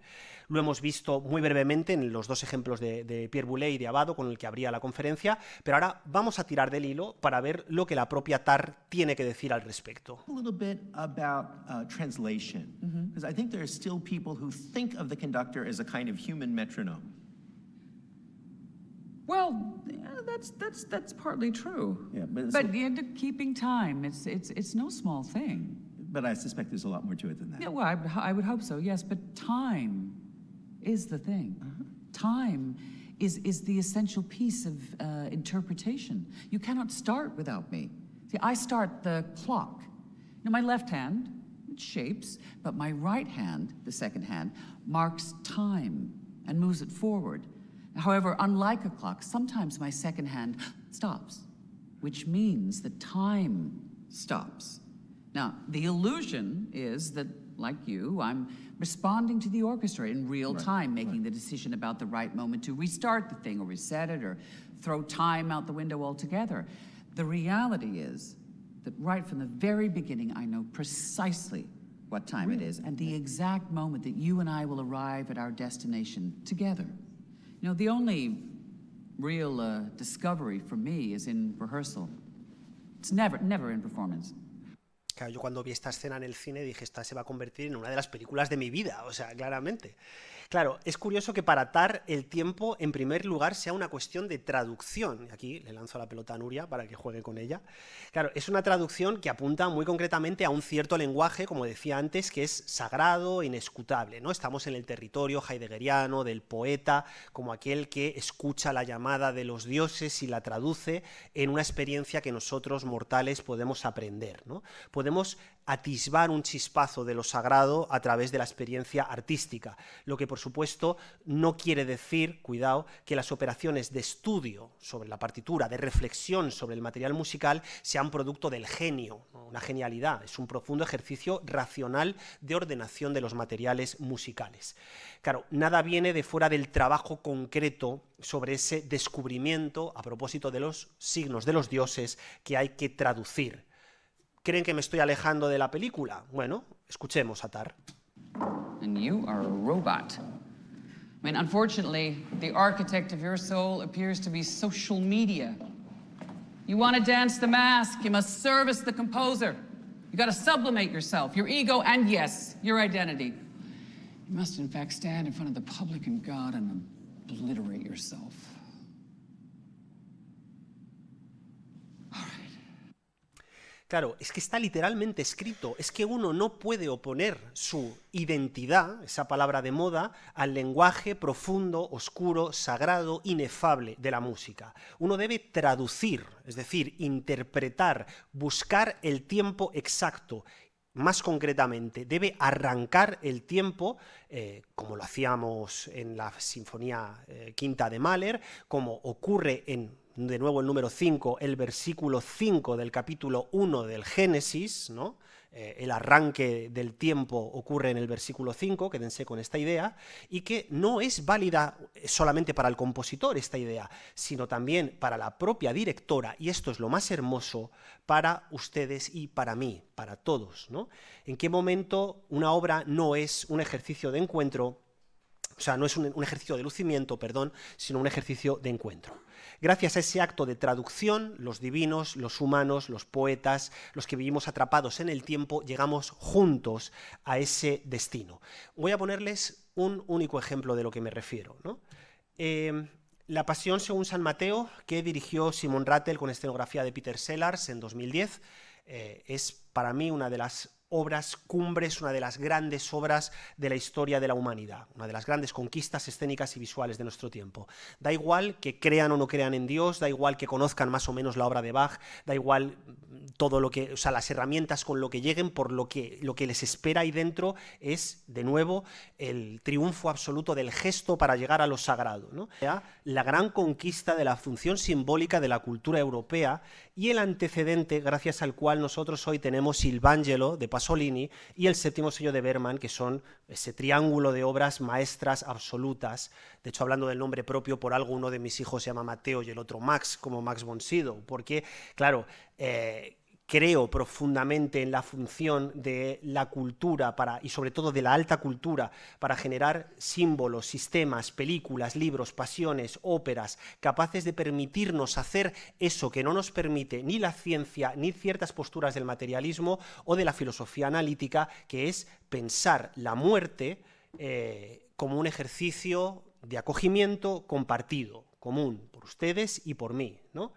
Lo hemos visto muy brevemente en los dos ejemplos de Pierre Boulez y de Abbado, con el que abría la conferencia, pero ahora vamos a tirar del hilo para ver lo que la propia TAR tiene que decir al respecto. A little bit about translation, because I think there are still people who think of the conductor as a kind of human metronome. Well, yeah, that's partly true. Yeah, but the end of keeping time, it's no small thing. But I suspect there's a lot more to it than that. Yeah, well, I would hope so, yes, but time is the thing. Time is the essential piece of interpretation. You cannot start without me. See, I start the clock. Now, my left hand, it shapes, but my right hand, the second hand, marks time and moves it forward. However, unlike a clock, sometimes my second hand stops, which means that time stops. Now, the illusion is that, like you, I'm responding to the orchestra in real time, making the decision about the right moment to restart the thing or reset it or throw time out the window altogether. The reality is that right from the very beginning, I know precisely what time it is and the exact moment that you and I will arrive at our destination together. You know, the only real discovery for me is in rehearsal. It's never in performance. Claro, yo cuando vi esta escena en el cine dije, esta se va a convertir en una de las películas de mi vida, o sea, claramente. Claro, es curioso que para TAR el tiempo, en primer lugar, sea una cuestión de traducción. Y aquí le lanzo la pelota a Nuria para que juegue con ella. Claro, es una traducción que apunta muy concretamente a un cierto lenguaje, como decía antes, que es sagrado e inescrutable, ¿no? Estamos en el territorio heideggeriano del poeta, como aquel que escucha la llamada de los dioses y la traduce en una experiencia que nosotros mortales podemos aprender, ¿no? Podemos atisbar un chispazo de lo sagrado a través de la experiencia artística, lo que por supuesto no quiere decir, cuidado, que las operaciones de estudio sobre la partitura, de reflexión sobre el material musical sean producto del genio, ¿no? Una genialidad, es un profundo ejercicio racional de ordenación de los materiales musicales. Claro, nada viene de fuera del trabajo concreto sobre ese descubrimiento a propósito de los signos de los dioses que hay que traducir. ¿Creen que me estoy alejando de la película? Bueno, escuchemos a TAR. And you are a robot. I mean, unfortunately, the architect of your soul appears to be social media. You want to dance the mask, you must service the composer. You got to sublimate yourself, your ego, and yes, your identity. You must, in fact, stand in front of the public and God and obliterate yourself. Claro, es que está literalmente escrito, es que uno no puede oponer su identidad, esa palabra de moda, al lenguaje profundo, oscuro, sagrado, inefable de la música. Uno debe traducir, es decir, interpretar, buscar el tiempo exacto. Más concretamente, debe arrancar el tiempo, como lo hacíamos en la Sinfonía Quinta de Mahler, como ocurre en, de nuevo, el número 5, el versículo 5 del capítulo 1 del Génesis, ¿no? El arranque del tiempo ocurre en el versículo 5, quédense con esta idea, y que no es válida solamente para el compositor esta idea, sino también para la propia directora, y esto es lo más hermoso, para ustedes y para mí, para todos, ¿no? ¿En qué momento una obra no es un ejercicio de encuentro? O sea, no es un ejercicio de lucimiento, perdón, sino un ejercicio de encuentro. Gracias a ese acto de traducción, los divinos, los humanos, los poetas, los que vivimos atrapados en el tiempo, llegamos juntos a ese destino. Voy a ponerles un único ejemplo de lo que me refiero, ¿no? La Pasión según San Mateo, que dirigió Simon Rattle con escenografía de Peter Sellars en 2010, es para mí una de las obras cumbres, una de las grandes obras de la historia de la humanidad, una de las grandes conquistas escénicas y visuales de nuestro tiempo. Da igual que crean o no crean en Dios, da igual que conozcan más o menos la obra de Bach, da igual todo lo que, o sea, las herramientas con lo que lleguen, por lo que les espera ahí dentro es, de nuevo, el triunfo absoluto del gesto para llegar a lo sagrado, ¿no? La gran conquista de la función simbólica de la cultura europea y el antecedente gracias al cual nosotros hoy tenemos Il Vangelo de Pasolini, y el séptimo sello de Berman, que son ese triángulo de obras maestras absolutas. De hecho, hablando del nombre propio, por algo uno de mis hijos se llama Mateo y el otro Max, como Max von Sydow, porque, claro, creo profundamente en la función de la cultura y sobre todo de la alta cultura para generar símbolos, sistemas, películas, libros, pasiones, óperas, capaces de permitirnos hacer eso que no nos permite ni la ciencia ni ciertas posturas del materialismo o de la filosofía analítica, que es pensar la muerte como un ejercicio de acogimiento compartido, común, por ustedes y por mí, ¿no?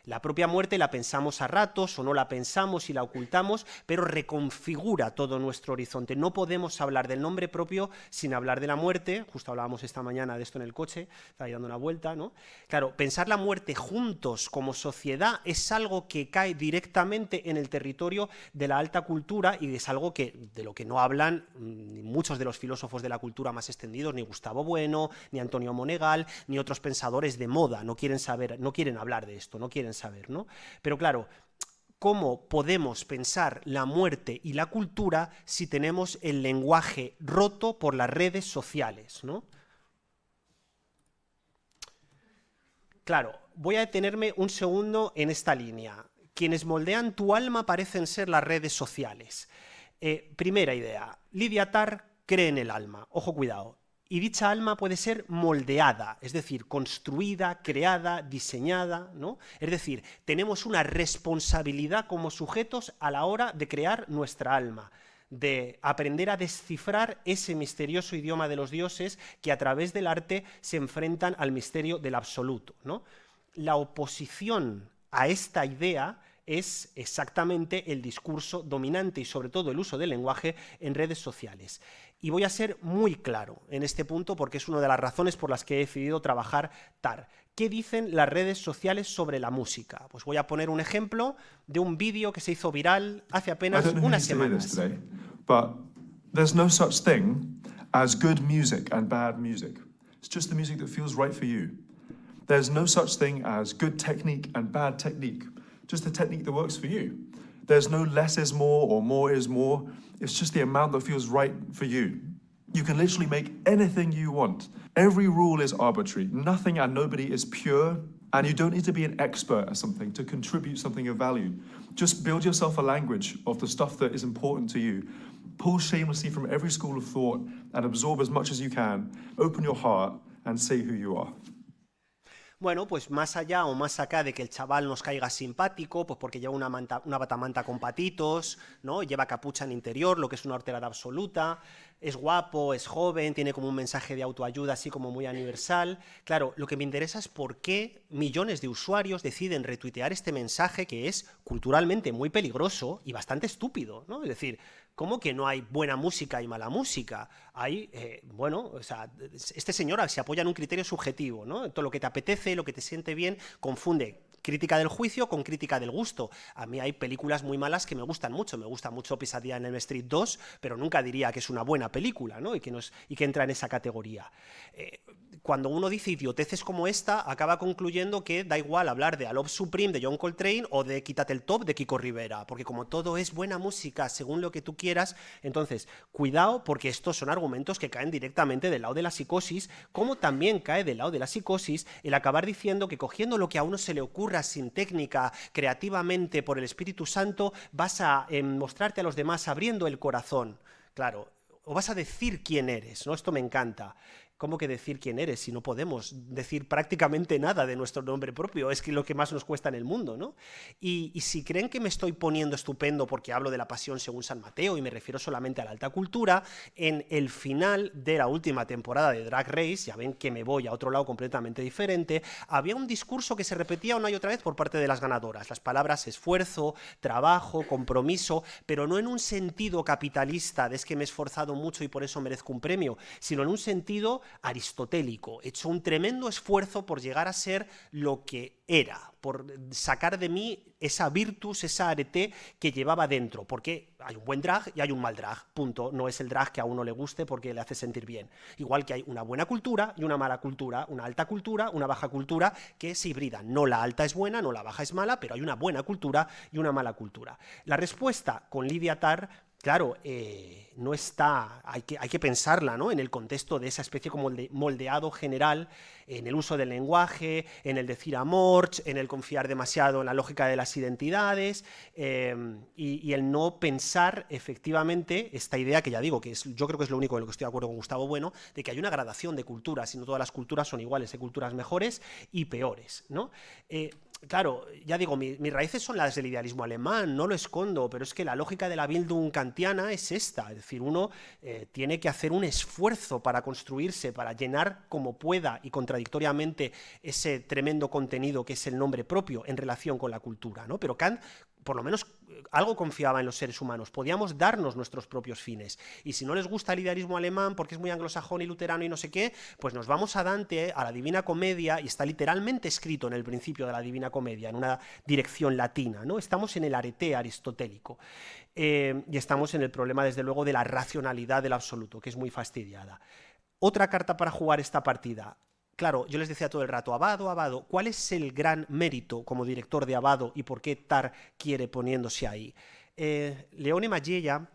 La propia muerte la pensamos a ratos o no la pensamos y la ocultamos, pero reconfigura todo nuestro horizonte. No podemos hablar del nombre propio sin hablar de la muerte. Justo hablábamos esta mañana de esto en el coche, estaba dando una vuelta, ¿no? Claro, pensar la muerte juntos como sociedad es algo que cae directamente en el territorio de la alta cultura y es algo de lo que no hablan ni muchos de los filósofos de la cultura más extendidos, ni Gustavo Bueno, ni Antonio Monegal, ni otros pensadores de moda. No quieren saber, no quieren hablar de esto, no quieren saber, ¿no? Pero claro, ¿cómo podemos pensar la muerte y la cultura si tenemos el lenguaje roto por las redes sociales, ¿no? Claro, voy a detenerme un segundo en esta línea. Quienes moldean tu alma parecen ser las redes sociales. Primera idea, Lydia Tarr cree en el alma. Ojo, cuidado. Y dicha alma puede ser moldeada, es decir, construida, creada, diseñada, ¿no? Es decir, tenemos una responsabilidad como sujetos a la hora de crear nuestra alma, de aprender a descifrar ese misterioso idioma de los dioses que a través del arte se enfrentan al misterio del absoluto, ¿no? La oposición a esta idea es exactamente el discurso dominante y sobre todo el uso del lenguaje en redes sociales. Y voy a ser muy claro en este punto porque es una de las razones por las que he decidido trabajar Tarr. ¿Qué dicen las redes sociales sobre la música? Pues voy a poner un ejemplo de un vídeo que se hizo viral hace apenas unas semanas. But there's no such thing as good music and bad music. It's just the music that feels right for you. There's no such thing as good technique and bad technique. Just the technique that works for you. There's no less is more or more is more. It's just the amount that feels right for you. You can literally make anything you want. Every rule is arbitrary. Nothing and nobody is pure. And you don't need to be an expert at something to contribute something of value. Just build yourself a language of the stuff that is important to you. Pull shamelessly from every school of thought and absorb as much as you can. Open your heart and say who you are. Bueno, pues más allá o más acá de que el chaval nos caiga simpático, pues porque lleva una batamanta con patitos, ¿no? Lleva capucha en interior, lo que es una horterada absoluta, es guapo, es joven, tiene como un mensaje de autoayuda así como muy universal. Claro, lo que me interesa es por qué millones de usuarios deciden retuitear este mensaje que es culturalmente muy peligroso y bastante estúpido, ¿no? Es decir, ¿cómo que no hay buena música y mala música? Hay, bueno, o sea, este señor se apoya en un criterio subjetivo, ¿no? Todo lo que te apetece, lo que te siente bien, confunde crítica del juicio con crítica del gusto. A mí hay películas muy malas que me gustan mucho. Me gusta mucho Pesadilla en Elm Street 2, pero nunca diría que es una buena película, ¿no? y que entra en esa categoría. Cuando uno dice idioteces como esta, acaba concluyendo que da igual hablar de A Love Supreme de John Coltrane o de Quítate el Top de Kiko Rivera, porque como todo es buena música según lo que tú quieras, entonces cuidado porque estos son argumentos que caen directamente del lado de la psicosis, como también cae del lado de la psicosis el acabar diciendo que cogiendo lo que a uno se le ocurra sin técnica, creativamente por el Espíritu Santo, vas a mostrarte a los demás abriendo el corazón. Claro, o vas a decir quién eres, ¿no? Esto me encanta. ¿Cómo que decir quién eres si no podemos decir prácticamente nada de nuestro nombre propio? Es que lo que más nos cuesta en el mundo, ¿no? Y si creen que me estoy poniendo estupendo porque hablo de la pasión según San Mateo y me refiero solamente a la alta cultura, en el final de la última temporada de Drag Race, ya ven que me voy a otro lado completamente diferente, había un discurso que se repetía una y otra vez por parte de las ganadoras. Las palabras esfuerzo, trabajo, compromiso, pero no en un sentido capitalista de es que me he esforzado mucho y por eso merezco un premio, sino en un sentido aristotélico. He hecho un tremendo esfuerzo por llegar a ser lo que era, por sacar de mí esa virtus, esa arete que llevaba dentro, porque hay un buen drag y hay un mal drag, punto. No es el drag que a uno le guste porque le hace sentir bien. Igual que hay una buena cultura y una mala cultura, una alta cultura, una baja cultura, que se hibridan. No la alta es buena, no la baja es mala, pero hay una buena cultura y una mala cultura. La respuesta con Lydia Tarr claro, no está, hay que pensarla, ¿no?, en el contexto de esa especie como de moldeado general, en el uso del lenguaje, en el decir amor, en el confiar demasiado en la lógica de las identidades, y el no pensar efectivamente esta idea que ya digo, que yo creo que es lo único en lo que estoy de acuerdo con Gustavo Bueno, de que hay una gradación de culturas y no todas las culturas son iguales, hay culturas mejores y peores, ¿no? Claro, ya digo, mis raíces son las del idealismo alemán, no lo escondo, pero es que la lógica de la Bildung kantiana es esta, es decir, uno tiene que hacer un esfuerzo para construirse, para llenar como pueda y contradictoriamente ese tremendo contenido que es el nombre propio en relación con la cultura, ¿no? Pero Kant, por lo menos, algo confiaba en los seres humanos, podíamos darnos nuestros propios fines, y si no les gusta el idealismo alemán porque es muy anglosajón y luterano y no sé qué, pues nos vamos a Dante, a la Divina Comedia, y está literalmente escrito en el principio de la Divina Comedia, en una dirección latina, ¿no? Estamos en el arete aristotélico, y estamos en el problema, desde luego, de la racionalidad del absoluto, que es muy fastidiada. Otra carta para jugar esta partida. Claro, yo les decía todo el rato, Abbado, ¿cuál es el gran mérito como director de Abbado y por qué Tar quiere poniéndose ahí? Leone Maggiella,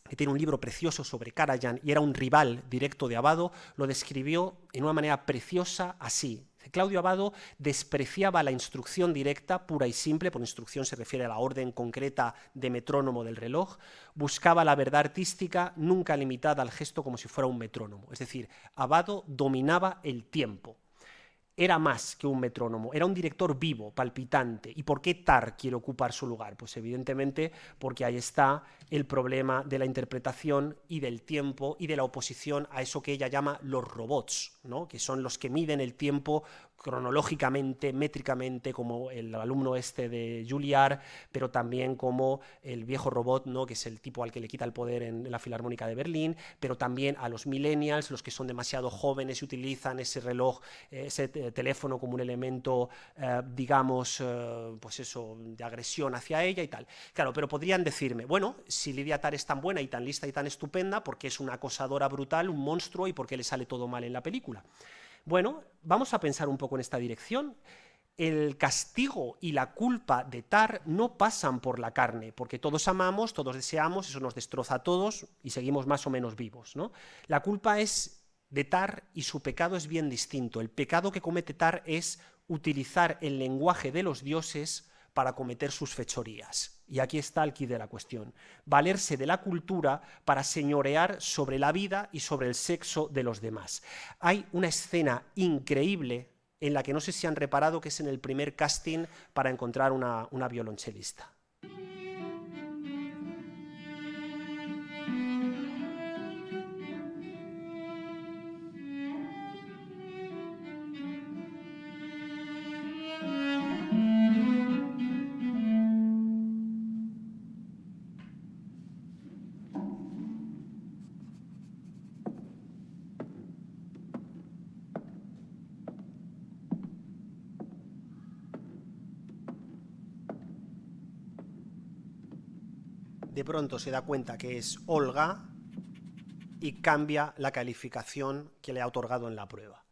que tiene un libro precioso sobre Karajan y era un rival directo de Abbado, lo describió en una manera preciosa así. Claudio Abbado despreciaba la instrucción directa, pura y simple, por instrucción se refiere a la orden concreta de metrónomo del reloj, buscaba la verdad artística nunca limitada al gesto como si fuera un metrónomo. Es decir, Abbado dominaba el tiempo. Era más que un metrónomo, era un director vivo, palpitante. ¿Y por qué Tar quiere ocupar su lugar? Pues evidentemente porque ahí está el problema de la interpretación y del tiempo y de la oposición a eso que ella llama los robots, ¿no?, que son los que miden el tiempo cronológicamente, métricamente, como el alumno este de Juilliard, pero también como el viejo robot, ¿no?, que es el tipo al que le quita el poder en la Filarmónica de Berlín, pero también a los millennials, los que son demasiado jóvenes y utilizan ese reloj, ese teléfono como un elemento, digamos, pues eso, de agresión hacia ella y tal. Claro, pero podrían decirme, bueno, si Lydia Tar es tan buena y tan lista y tan estupenda, ¿por qué es una acosadora brutal, un monstruo, y por qué le sale todo mal en la película? Bueno, vamos a pensar un poco en esta dirección. El castigo y la culpa de Tar no pasan por la carne, porque todos amamos, todos deseamos, eso nos destroza a todos y seguimos más o menos vivos, ¿no? La culpa es de Tar y su pecado es bien distinto. El pecado que comete Tar es utilizar el lenguaje de los dioses para cometer sus fechorías. Y aquí está el quid de la cuestión. Valerse de la cultura para señorear sobre la vida y sobre el sexo de los demás. Hay una escena increíble en la que no sé si han reparado, que es en el primer casting para encontrar una violonchelista. De pronto se da cuenta que es Olga y cambia la calificación que le ha otorgado en la prueba.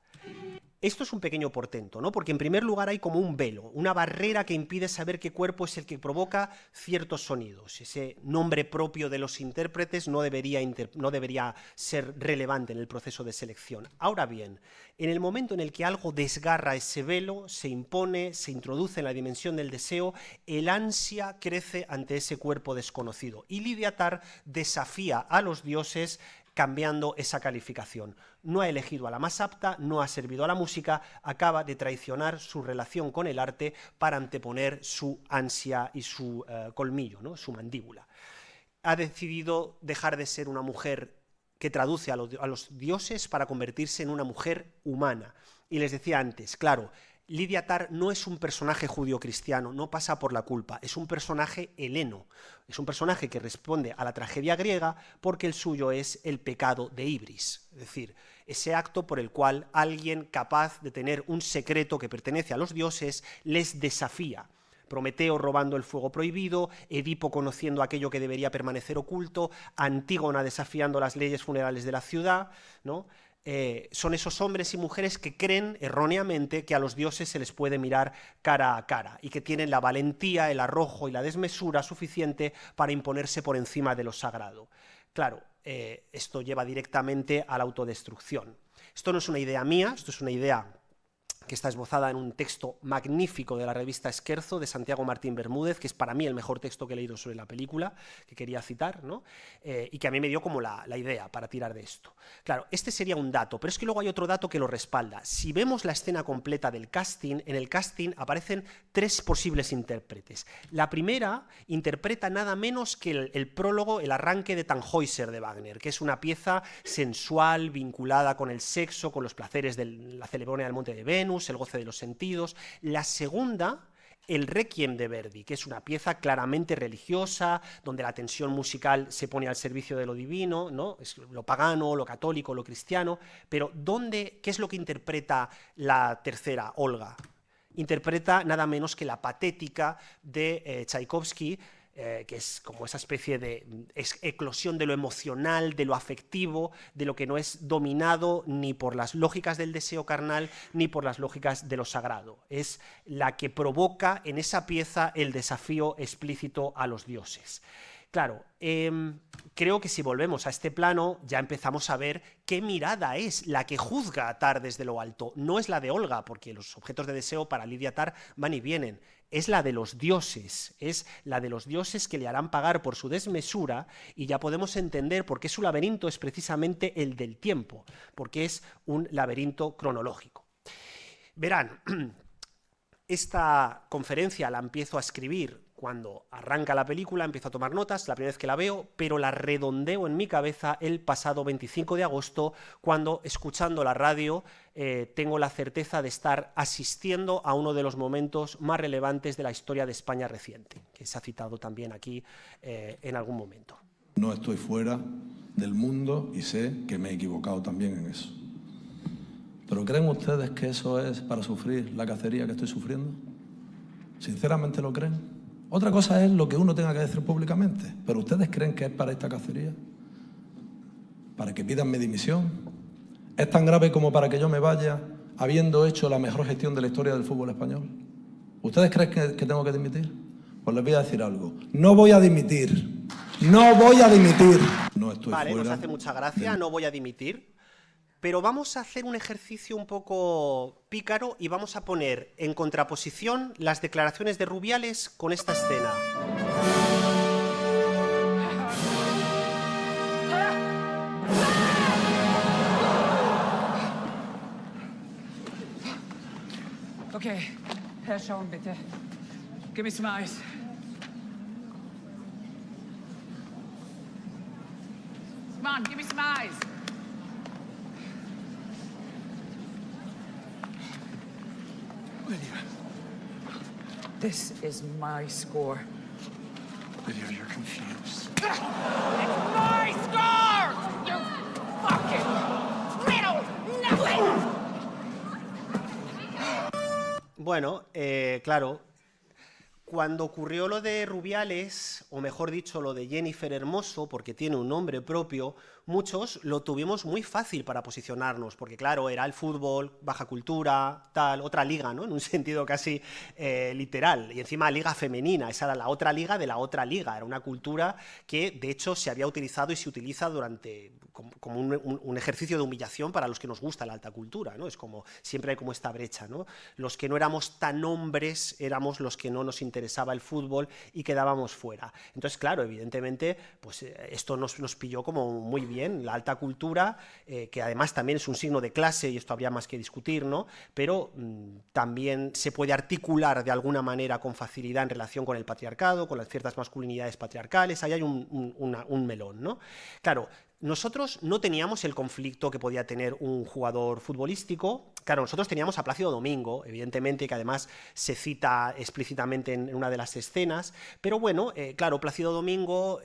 Esto es un pequeño portento, ¿no? Porque en primer lugar hay como un velo, una barrera que impide saber qué cuerpo es el que provoca ciertos sonidos. Ese nombre propio de los intérpretes no debería ser relevante en el proceso de selección. Ahora bien, en el momento en el que algo desgarra ese velo, se impone, se introduce en la dimensión del deseo, el ansia crece ante ese cuerpo desconocido. Y Lydia Tar desafía a los dioses cambiando esa calificación. No ha elegido a la más apta, no ha servido a la música, acaba de traicionar su relación con el arte para anteponer su ansia y su colmillo, ¿no?, su mandíbula. Ha decidido dejar de ser una mujer que traduce a los dioses para convertirse en una mujer humana. Y les decía antes, claro, Lydia Tar no es un personaje judío-cristiano, no pasa por la culpa, es un personaje heleno, es un personaje que responde a la tragedia griega porque el suyo es el pecado de Ibris, es decir, ese acto por el cual alguien capaz de tener un secreto que pertenece a los dioses les desafía. Prometeo robando el fuego prohibido, Edipo conociendo aquello que debería permanecer oculto, Antígona desafiando las leyes funerales de la ciudad, ¿no? son esos hombres y mujeres que creen erróneamente que a los dioses se les puede mirar cara a cara y que tienen la valentía, el arrojo y la desmesura suficiente para imponerse por encima de lo sagrado. Claro, esto lleva directamente a la autodestrucción. Esto no es una idea mía, esto es una idea que está esbozada en un texto magnífico de la revista Esquerzo, de Santiago Martín Bermúdez, que es para mí el mejor texto que he leído sobre la película, que quería citar, ¿no? Y que a mí me dio como la idea para tirar de esto. Claro, este sería un dato, pero es que luego hay otro dato que lo respalda. Si vemos la escena completa del casting, en el casting aparecen 3 posibles intérpretes. La primera interpreta nada menos que el prólogo, el arranque de Tannhäuser de Wagner, que es una pieza sensual, vinculada con el sexo, con los placeres de la ceremonia del Monte de Venus, el goce de los sentidos. La segunda, el Requiem de Verdi, que es una pieza claramente religiosa, donde la tensión musical se pone al servicio de lo divino, ¿no? Es lo pagano, lo católico, lo cristiano, pero ¿qué es lo que interpreta la tercera, Olga? Interpreta nada menos que la patética de Tchaikovsky, que es como esa especie de eclosión de lo emocional, de lo afectivo, de lo que no es dominado ni por las lógicas del deseo carnal ni por las lógicas de lo sagrado. Es la que provoca en esa pieza el desafío explícito a los dioses. Claro, creo que si volvemos a este plano ya empezamos a ver qué mirada es la que juzga a Tar desde lo alto. No es la de Olga, porque los objetos de deseo para Lidia Tar van y vienen. Es la de los dioses, es la de los dioses que le harán pagar por su desmesura, y ya podemos entender por qué su laberinto es precisamente el del tiempo, porque es un laberinto cronológico. Verán, esta conferencia la empiezo a escribir cuando arranca la película, empiezo a tomar notas, la primera vez que la veo, pero la redondeo en mi cabeza el pasado 25 de agosto, cuando, escuchando la radio, tengo la certeza de estar asistiendo a uno de los momentos más relevantes de la historia de España reciente, que se ha citado también aquí en algún momento. No estoy fuera del mundo y sé que me he equivocado también en eso. ¿Pero creen ustedes que eso es para sufrir la cacería que estoy sufriendo? ¿Sinceramente lo creen? Otra cosa es lo que uno tenga que decir públicamente, pero ¿ustedes creen que es para esta cacería? ¿Para que pidan mi dimisión? ¿Es tan grave como para que yo me vaya habiendo hecho la mejor gestión de la historia del fútbol español? ¿Ustedes creen que tengo que dimitir? Pues les voy a decir algo. No voy a dimitir. No voy a dimitir. No estoy fuera. Vale, nos hace mucha gracia, no voy a dimitir. Pero vamos a hacer un ejercicio un poco pícaro y vamos a poner en contraposición las declaraciones de Rubiales con esta escena. Okay, herschauen bitte. Give me some eyes. Come on, give me some eyes. Lydia. This is my score. Lydia, you're confused. It's my score! You fucking little nothing! Bueno, claro, cuando ocurrió lo de Rubiales, o mejor dicho, lo de Jennifer Hermoso, porque tiene un nombre propio, muchos lo tuvimos muy fácil para posicionarnos, porque claro, era el fútbol, baja cultura, tal, otra liga, ¿no? En un sentido casi literal, y encima liga femenina, esa era la otra liga de la otra liga, era una cultura que de hecho se había utilizado y se utiliza durante como un ejercicio de humillación para los que nos gusta la alta cultura, ¿no? Es como, siempre hay como esta brecha, ¿no? Los que no éramos tan hombres éramos los que no nos interesaba el fútbol y quedábamos fuera. Entonces, claro, evidentemente, pues esto nos pilló como muy bien, la alta cultura, que además también es un signo de clase, y esto habría más que discutir, ¿no? Pero también se puede articular de alguna manera con facilidad en relación con el patriarcado, con las ciertas masculinidades patriarcales, ahí hay un melón, ¿no? Claro, nosotros no teníamos el conflicto que podía tener un jugador futbolístico, claro, nosotros teníamos a Plácido Domingo, evidentemente, que además se cita explícitamente en una de las escenas, pero bueno, claro, Plácido Domingo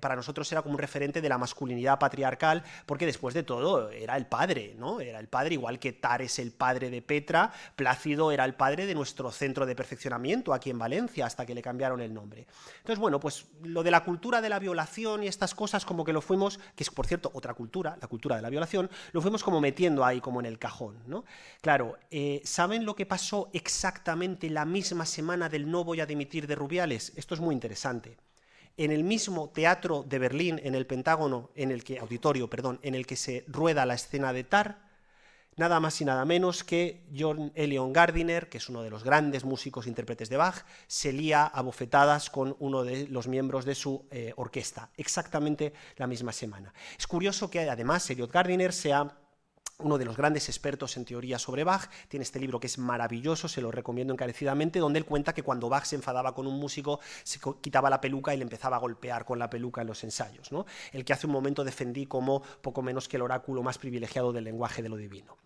para nosotros era como un referente de la masculinidad patriarcal, porque después de todo era el padre, ¿no? Era el padre, igual que Tar es el padre de Petra, Plácido era el padre de nuestro centro de perfeccionamiento aquí en Valencia, hasta que le cambiaron el nombre. Entonces, bueno, pues lo de la cultura de la violación y estas cosas como que lo fuimos, que es por cierto otra cultura, la cultura de la violación, lo fuimos como metiendo ahí como en el cajón, ¿no? Claro, ¿saben lo que pasó exactamente la misma semana del No voy a dimitir de Rubiales? Esto es muy interesante. En el mismo teatro de Berlín, en el Pentágono, auditorio, en el que se rueda la escena de Tar, nada más y nada menos que John Elion Gardiner, que es uno de los grandes músicos intérpretes de Bach, se lía a bofetadas con uno de los miembros de su orquesta, exactamente la misma semana. Es curioso que además Eliot Gardiner sea uno de los grandes expertos en teoría sobre Bach, tiene este libro que es maravilloso, se lo recomiendo encarecidamente, donde él cuenta que cuando Bach se enfadaba con un músico, se quitaba la peluca y le empezaba a golpear con la peluca en los ensayos, ¿no? El que hace un momento defendí como poco menos que el oráculo más privilegiado del lenguaje de lo divino.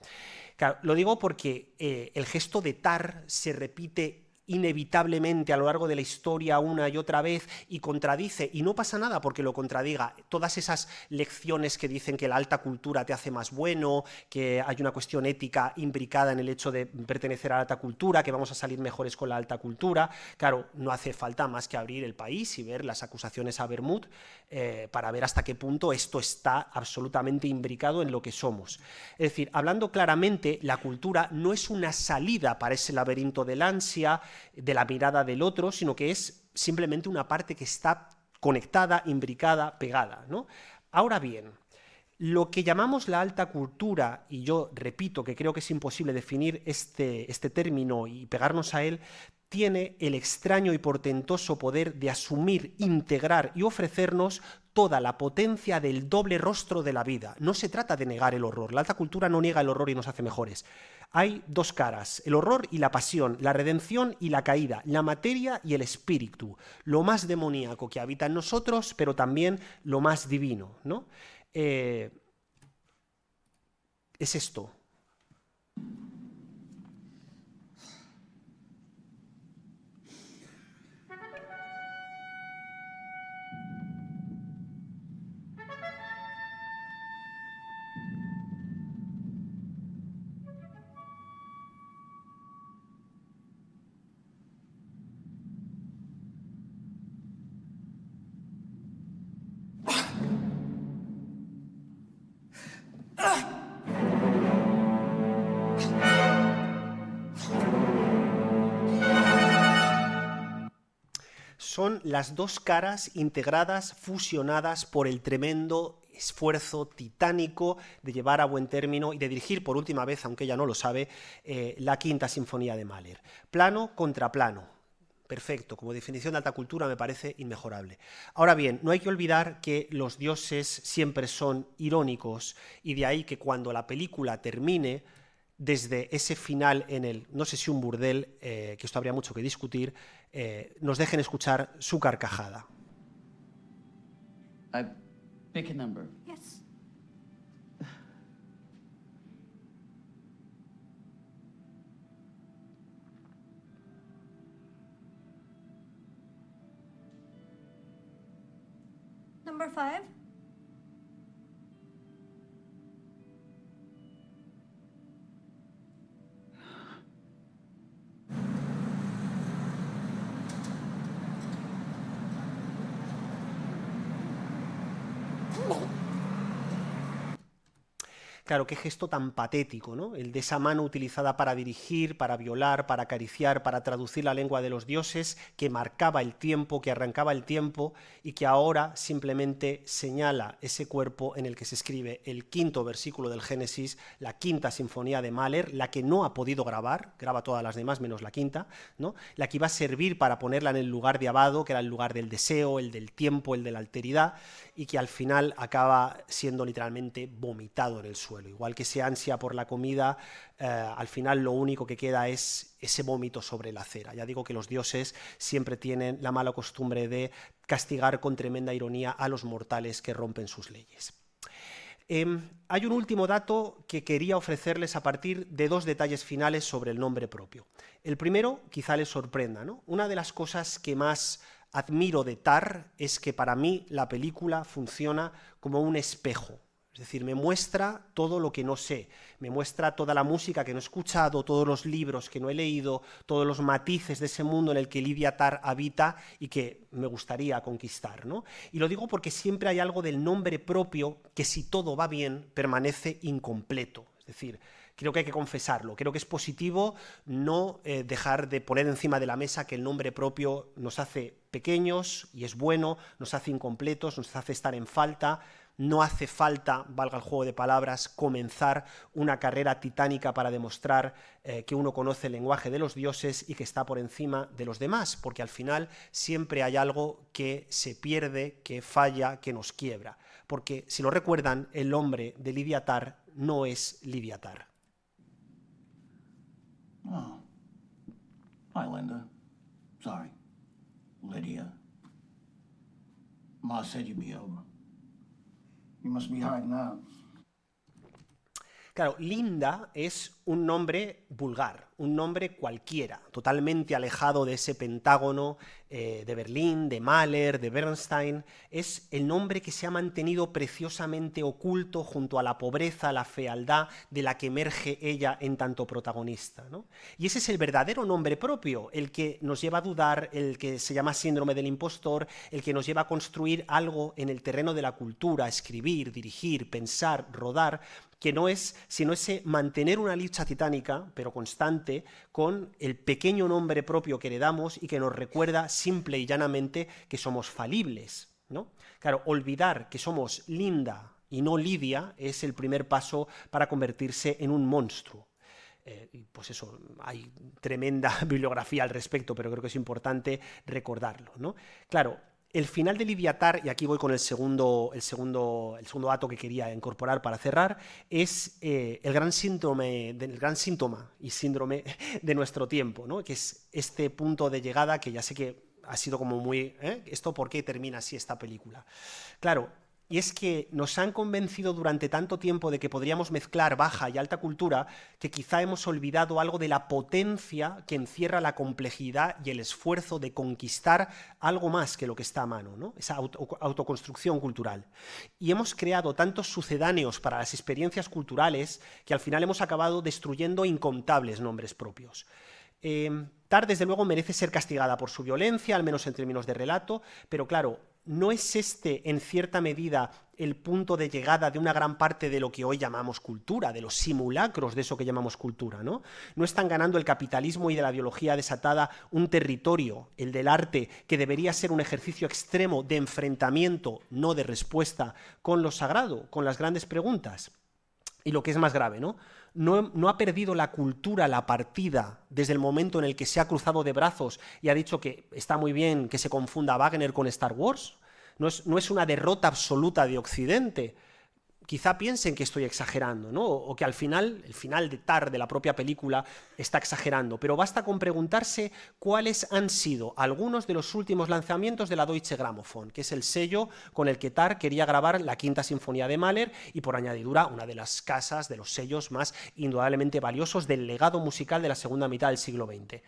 Claro, lo digo porque el gesto de Tar se repite inevitablemente a lo largo de la historia una y otra vez y contradice, y no pasa nada porque lo contradiga, todas esas lecciones que dicen que la alta cultura te hace más bueno, que hay una cuestión ética imbricada en el hecho de pertenecer a la alta cultura, que vamos a salir mejores con la alta cultura. Claro, no hace falta más que abrir el país y ver las acusaciones a Bermud para ver hasta qué punto esto está absolutamente imbricado en lo que somos. Es decir, hablando claramente, la cultura no es una salida para ese laberinto del ansia, de la mirada del otro, sino que es simplemente una parte que está conectada, imbricada, pegada, ¿no? Ahora bien, lo que llamamos la alta cultura, y yo repito que creo que es imposible definir este término y pegarnos a él, tiene el extraño y portentoso poder de asumir, integrar y ofrecernos toda la potencia del doble rostro de la vida. No se trata de negar el horror, la alta cultura no niega el horror y nos hace mejores. Hay dos caras, el horror y la pasión, la redención y la caída, la materia y el espíritu, lo más demoníaco que habita en nosotros, pero también lo más divino, ¿no? Es esto. Son las dos caras integradas, fusionadas por el tremendo esfuerzo titánico de llevar a buen término y de dirigir por última vez, aunque ella no lo sabe, la Quinta Sinfonía de Mahler. Plano contra plano. Perfecto, como definición de alta cultura me parece inmejorable. Ahora bien, no hay que olvidar que los dioses siempre son irónicos y de ahí que cuando la película termine, desde ese final en el, no sé si un burdel, que esto habría mucho que discutir, nos dejen escuchar su carcajada. Pick a number. Yes. Number 5. Claro, qué gesto tan patético, ¿no? El de esa mano utilizada para dirigir, para violar, para acariciar, para traducir la lengua de los dioses, que marcaba el tiempo, que arrancaba el tiempo y que ahora simplemente señala ese cuerpo en el que se escribe el quinto versículo del Génesis, la Quinta Sinfonía de Mahler, la que no ha podido grabar, graba todas las demás menos la quinta, ¿no? La que iba a servir para ponerla en el lugar de Abbado, que era el lugar del deseo, el del tiempo, el de la alteridad, y que al final acaba siendo literalmente vomitado en el suelo. Igual que ese ansia por la comida, al final lo único que queda es ese vómito sobre la acera. Ya digo que los dioses siempre tienen la mala costumbre de castigar con tremenda ironía a los mortales que rompen sus leyes. Hay un último dato que quería ofrecerles a partir de 2 detalles finales sobre el nombre propio. El primero quizá les sorprenda, ¿no? Una de las cosas que más admiro de Tar es que para mí la película funciona como un espejo. Es decir, me muestra todo lo que no sé, me muestra toda la música que no he escuchado, todos los libros que no he leído, todos los matices de ese mundo en el que Lydia Tar habita y que me gustaría conquistar, ¿no? Y lo digo porque siempre hay algo del nombre propio que, si todo va bien, permanece incompleto. Es decir, creo que hay que confesarlo, creo que es positivo no dejar de poner encima de la mesa que el nombre propio nos hace pequeños, y es bueno, nos hace incompletos, nos hace estar en falta. No hace falta, valga el juego de palabras, comenzar una carrera titánica para demostrar que uno conoce el lenguaje de los dioses y que está por encima de los demás, porque al final siempre hay algo que se pierde, que falla, que nos quiebra. Porque, si lo recuerdan, el nombre de Lydia Tar no es Lydia Tar. Oh. Hi, Linda. Sorry. Lydia. Ma said you'd be over. You must be hiding out. Claro, Linda es un nombre vulgar, un nombre cualquiera, totalmente alejado de ese pentágono de Berlín, de Mahler, de Bernstein. Es el nombre que se ha mantenido preciosamente oculto junto a la pobreza, la fealdad de la que emerge ella en tanto protagonista, ¿no? Y ese es el verdadero nombre propio, el que nos lleva a dudar, el que se llama síndrome del impostor, el que nos lleva a construir algo en el terreno de la cultura, escribir, dirigir, pensar, rodar, que no es sino ese mantener una lucha titánica, pero constante, con el pequeño nombre propio que heredamos y que nos recuerda simple y llanamente que somos falibles, ¿no? Claro, olvidar que somos Linda y no Lidia es el primer paso para convertirse en un monstruo. Pues eso, hay tremenda bibliografía al respecto, pero creo que es importante recordarlo, ¿no? Claro, el final de Lydia Tar, y aquí voy con el segundo dato que quería incorporar para cerrar, es el gran síntoma y síndrome de nuestro tiempo, ¿no? Que es este punto de llegada que ya sé que ha sido como muy... ¿Esto por qué termina así esta película? Claro, y es que nos han convencido durante tanto tiempo de que podríamos mezclar baja y alta cultura que quizá hemos olvidado algo de la potencia que encierra la complejidad y el esfuerzo de conquistar algo más que lo que está a mano, ¿no? Esa autoconstrucción cultural. Y hemos creado tantos sucedáneos para las experiencias culturales que al final hemos acabado destruyendo incontables nombres propios. Tar, desde luego, merece ser castigada por su violencia, al menos en términos de relato, pero claro, ¿no es este, en cierta medida, el punto de llegada de una gran parte de lo que hoy llamamos cultura, de los simulacros de eso que llamamos cultura, ¿no? ¿No están ganando el capitalismo y de la ideología desatada un territorio, el del arte, que debería ser un ejercicio extremo de enfrentamiento, no de respuesta, con lo sagrado, con las grandes preguntas? Y lo que es más grave, ¿no? No ha perdido la cultura la partida desde el momento en el que se ha cruzado de brazos y ha dicho que está muy bien que se confunda Wagner con Star Wars. No es una derrota absoluta de Occidente. Quizá piensen que estoy exagerando, ¿no? O que al final, el final de Tar, de la propia película, está exagerando. Pero basta con preguntarse cuáles han sido algunos de los últimos lanzamientos de la Deutsche Grammophon, que es el sello con el que Tar quería grabar la Quinta Sinfonía de Mahler y, por añadidura, una de las casas, de los sellos más indudablemente valiosos del legado musical de la segunda mitad del siglo XX.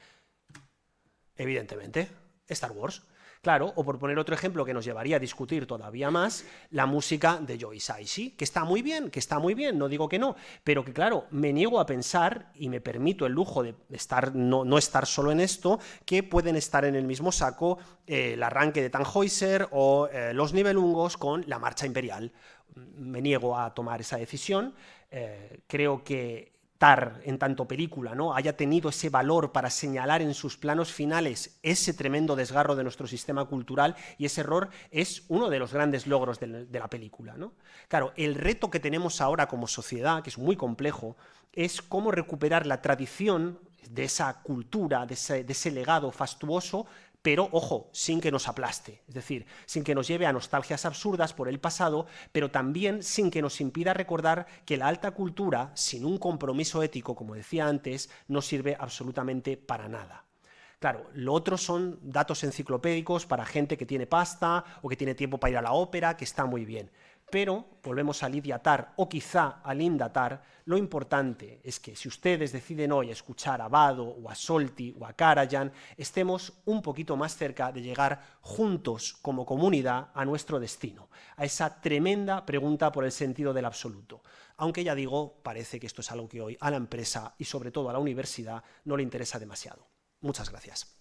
Evidentemente, Star Wars. Claro, o por poner otro ejemplo que nos llevaría a discutir todavía más, la música de Joe Hisaishi, que está muy bien, no digo que no, pero que claro, me niego a pensar, y me permito el lujo de no estar solo en esto, que pueden estar en el mismo saco el arranque de Tannhäuser o los Nibelungos con la Marcha Imperial. Me niego a tomar esa decisión, creo que Tar, en tanto película, ¿no?, haya tenido ese valor para señalar en sus planos finales ese tremendo desgarro de nuestro sistema cultural, y ese error es uno de los grandes logros de la película, ¿no? Claro, el reto que tenemos ahora como sociedad, que es muy complejo, es cómo recuperar la tradición de esa cultura, de ese legado fastuoso, pero, ojo, sin que nos aplaste, es decir, sin que nos lleve a nostalgias absurdas por el pasado, pero también sin que nos impida recordar que la alta cultura, sin un compromiso ético, como decía antes, no sirve absolutamente para nada. Claro, lo otro son datos enciclopédicos para gente que tiene pasta o que tiene tiempo para ir a la ópera, que está muy bien. Pero, volvemos a Lydia Tarr o quizá a Linda Tarr, lo importante es que si ustedes deciden hoy escuchar a Vado o a Solti o a Karajan, estemos un poquito más cerca de llegar juntos como comunidad a nuestro destino, a esa tremenda pregunta por el sentido del absoluto. Aunque ya digo, parece que esto es algo que hoy a la empresa y sobre todo a la universidad no le interesa demasiado. Muchas gracias.